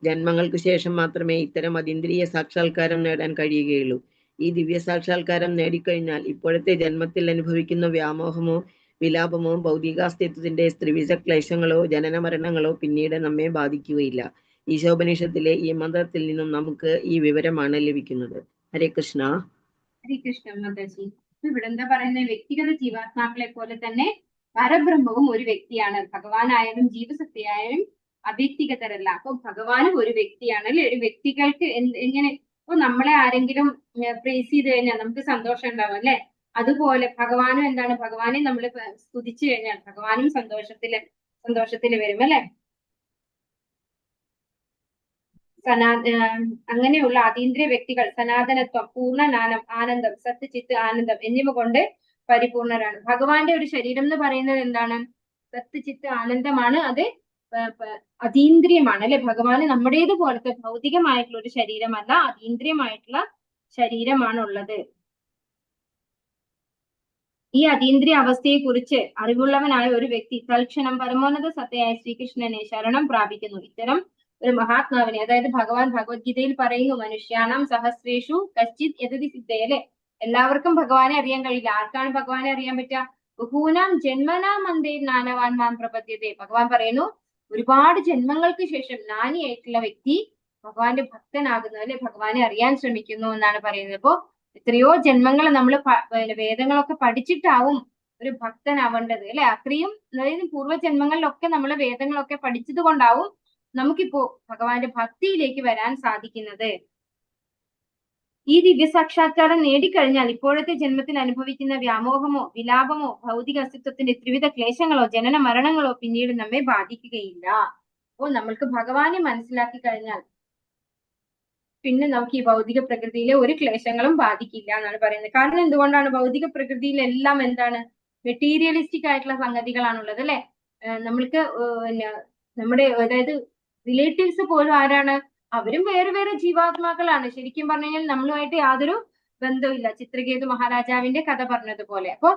ജന്മങ്ങൾക്ക് ശേഷം മാത്രമേ ഇത്തരം അതീന്ദ്രിയ സാക്ഷാത്കാരം നേടാൻ കഴിയുകയുള്ളൂ. ഈ ദിവ്യ സാക്ഷാത്കാരം നേടിക്കഴിഞ്ഞാൽ ഇപ്പോഴത്തെ ജന്മത്തിൽ അനുഭവിക്കുന്ന വ്യാമോഹമോ വിലാപമോ ഭൗതികാസ്തിത്വത്തിന്റെ സ്ത്രീവിധ ക്ലേശങ്ങളോ ജനന മരണങ്ങളോ പിന്നീട് നമ്മെ ബാധിക്കുകയില്ല. ഈശോപനിഷത്തിലെ ഈ മന്ത്രത്തിൽ നിന്നും നമുക്ക് ഈ വിവരമാണ് ലഭിക്കുന്നത്. ഹരേ കൃഷ്ണ. ഹരേ കൃഷ്ണ മാതാജി. ഇവിടെ എന്താ പറയുന്നത്? വ്യക്തിഗത ജീവാത്മാക്കളെ പോലെ തന്നെ പരബ്രഹ്മവും ഒരു വ്യക്തിയാണ്. ഭഗവാനായാലും ജീവസത്തയായാലും അവ്യക്തിഗതരല്ല. അപ്പൊ ഭഗവാനും ഒരു വ്യക്തിയാണ് അല്ലെ. ഒരു വ്യക്തികൾക്ക് എങ്ങനെ ഇപ്പൊ നമ്മളെ ആരെങ്കിലും പ്രേസ് ചെയ്ത് കഴിഞ്ഞാൽ നമുക്ക് സന്തോഷം ഉണ്ടാവും അല്ലെ. അതുപോലെ ഭഗവാനും എന്താണ്, ഭഗവാനെ നമ്മൾ സ്തുതിച്ചു കഴിഞ്ഞാൽ ഭഗവാനും സന്തോഷത്തില് വരും അല്ലെ. അങ്ങനെയുള്ള അതീന്ദ്രിയ വ്യക്തികൾ സനാതനത്വം, പൂർണ്ണജ്ഞാനം, ആനന്ദം, സത്ത് ചിത്ത് ആനന്ദം എന്നിവ കൊണ്ട് പരിപൂർണരാണ്. ഭഗവാന്റെ ഒരു ശരീരം എന്ന് പറയുന്നത് എന്താണ്? സത്ത് ചിത്ത് ആനന്ദമാണ്. അത് അതീന്ദ്രിയമാണ് അല്ലെ. ഭഗവാന് നമ്മുടേത് പോലത്തെ ഭൗതികമായിട്ടുള്ള ഒരു ശരീരമല്ല, അതീന്ദ്രിയമായിട്ടുള്ള ശരീരമാണ് ഉള്ളത്. ഈ അതീന്ദ്രിയ അവസ്ഥയെ കുറിച്ച് അറിവുള്ളവനായ ഒരു വ്യക്തി തൽക്ഷണം പരമോന്നത സത്തയായ ശ്രീകൃഷ്ണനെ ശരണം പ്രാപിക്കുന്നു. ഇത്തരം ഒരു മഹാത്മാവിനെ, അതായത് ഭഗവാൻ ഭഗവത്ഗീതയിൽ പറയുന്നു, മനുഷ്യാണം സഹസ്രേഷു കശ്ചിത് യതതി സിദ്ധയെ അല്ലെ. എല്ലാവർക്കും ഭഗവാനെ അറിയാൻ കഴിയില്ല. ആർക്കാണ് ഭഗവാനെ അറിയാൻ പറ്റുക? ബഹൂനാം ജന്മനാം അന്തേ ജ്ഞാനവാൻ മാം പ്രപദ്യത്തെ. ഭഗവാൻ പറയുന്നു, ഒരുപാട് ജന്മങ്ങൾക്ക് ശേഷം ജ്ഞാനിയായിട്ടുള്ള വ്യക്തി ഭഗവാന്റെ ഭക്തനാകുന്നു അല്ലെ, ഭഗവാനെ അറിയാൻ ശ്രമിക്കുന്നു എന്നാണ് പറയുന്നത്. അപ്പോ എത്രയോ ജന്മങ്ങൾ നമ്മൾ വേദങ്ങളൊക്കെ പഠിച്ചിട്ടാവും ഒരു ഭക്തനാവേണ്ടത് അല്ലെ. അത്രയും, അതായത് പൂർവ്വജന്മങ്ങളിലൊക്കെ നമ്മൾ വേദങ്ങളൊക്കെ പഠിച്ചത് കൊണ്ടാവും നമുക്കിപ്പോ ഭഗവാന്റെ ഭക്തിയിലേക്ക് വരാൻ സാധിക്കുന്നത്. ഈ ദിവ്യ സാക്ഷാത്കാരം നേടിക്കഴിഞ്ഞാൽ ഇപ്പോഴത്തെ ജന്മത്തിൽ അനുഭവിക്കുന്ന വ്യാമോഹമോ വിലാപമോ ഭൗതിക അസ്തിത്വത്തിന്റെ ത്രിവിധ ക്ലേശങ്ങളോ ജനന മരണങ്ങളോ പിന്നീട് നമ്മെ ബാധിക്കുകയില്ല. അപ്പോൾ നമ്മൾക്ക് ഭഗവാനെ മനസ്സിലാക്കി കഴിഞ്ഞാൽ പിന്നെ നമുക്ക് ഈ ഭൗതിക പ്രകൃതിയിലെ ഒരു ക്ലേശങ്ങളും ബാധിക്കില്ല എന്നാണ് പറയുന്നത്. കാരണം എന്തുകൊണ്ടാണ്? ഭൗതിക പ്രകൃതിയിലെല്ലാം എന്താണ്? മെറ്റീരിയലിസ്റ്റിക് ആയിട്ടുള്ള സംഗതികളാണുള്ളത് അല്ലെ. നമ്മൾക്ക് നമ്മുടെ, അതായത് റിലേറ്റീവ്സ് പോലും ആരാണ്? അവരും വേറെ വേറെ ജീവാത്മാക്കളാണ്. ശരിക്കും പറഞ്ഞു കഴിഞ്ഞാൽ നമ്മളുമായിട്ട് യാതൊരു ബന്ധവുമില്ല. ചിത്രകേതു മഹാരാജാവിന്റെ കഥ പറഞ്ഞതുപോലെ. അപ്പൊ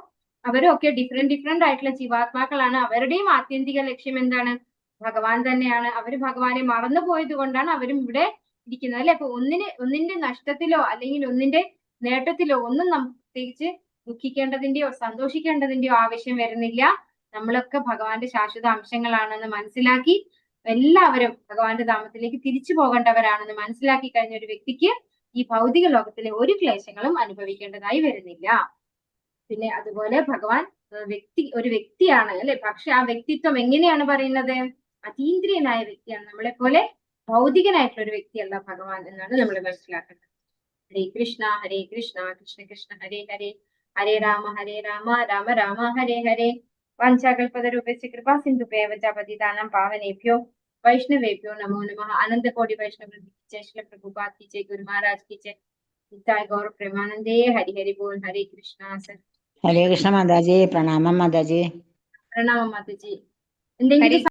അവരും ഒക്കെ ഡിഫറെന്റ് ആയിട്ടുള്ള ജീവാത്മാക്കളാണ്. അവരുടെയും ആത്യന്തിക ലക്ഷ്യം എന്താണ്? ഭഗവാൻ തന്നെയാണ്. അവര് ഭഗവാനെ മറന്നു പോയത് കൊണ്ടാണ് അവരും ഇവിടെ ഇരിക്കുന്നത് അല്ലെ. അപ്പൊ ഒന്നിന്റെ നഷ്ടത്തിലോ അല്ലെങ്കിൽ ഒന്നിന്റെ നേട്ടത്തിലോ ഒന്നും നമുക്ക് പ്രത്യേകിച്ച് ദുഃഖിക്കേണ്ടതിന്റെയോ സന്തോഷിക്കേണ്ടതിന്റെയോ ആവശ്യം വരുന്നില്ല. നമ്മളൊക്കെ ഭഗവാന്റെ ശാശ്വത അംശങ്ങളാണെന്ന് മനസ്സിലാക്കി എല്ലാവരും ഭഗവാന്റെ ധാമത്തിലേക്ക് തിരിച്ചു പോകേണ്ടവരാണെന്ന് മനസ്സിലാക്കി കഴിഞ്ഞ ഒരു വ്യക്തിക്ക് ഈ ഭൗതിക ലോകത്തിലെ ഒരു ക്ലേശങ്ങളും അനുഭവിക്കേണ്ടതായി വരുന്നില്ല. പിന്നെ അതുപോലെ ഭഗവാൻ ഒരു വ്യക്തിയാണ് അല്ലെ. പക്ഷെ ആ വ്യക്തിത്വം എങ്ങനെയാണ് പറയുന്നത്? അതീന്ദ്രിയനായ വ്യക്തിയാണ്. നമ്മളെ പോലെ ഭൗതികനായിട്ടുള്ള ഒരു വ്യക്തിയല്ല ഭഗവാൻ എന്നാണ് നമ്മൾ മനസ്സിലാക്കേണ്ടത്. ഹരേ കൃഷ്ണ കൃഷ്ണ കൃഷ്ണ ഹരേ ഹരേ, ഹരേ രാമ രാമ രാമ ഹരേ ഹരേ. വാഞ്ചാകൽപതരൂപസ്യ കൃപാ സിന്ധുഭ്യവ ച പതിതാനാം പാവനേഭ്യോ वैष्णवेभ्यो नमो नमः। अनंत कोटि वैष्णव जय श्री प्रभुपाद की जय, गुरु महाराज की जय, निताय गौर प्रेमानंदे। हरि हरि बोल। हरे कृष्णा सर। हरे कृष्ण माताजी, प्रणाम माताजी। प्रणाम माताजी। എന്തെങ്കിലും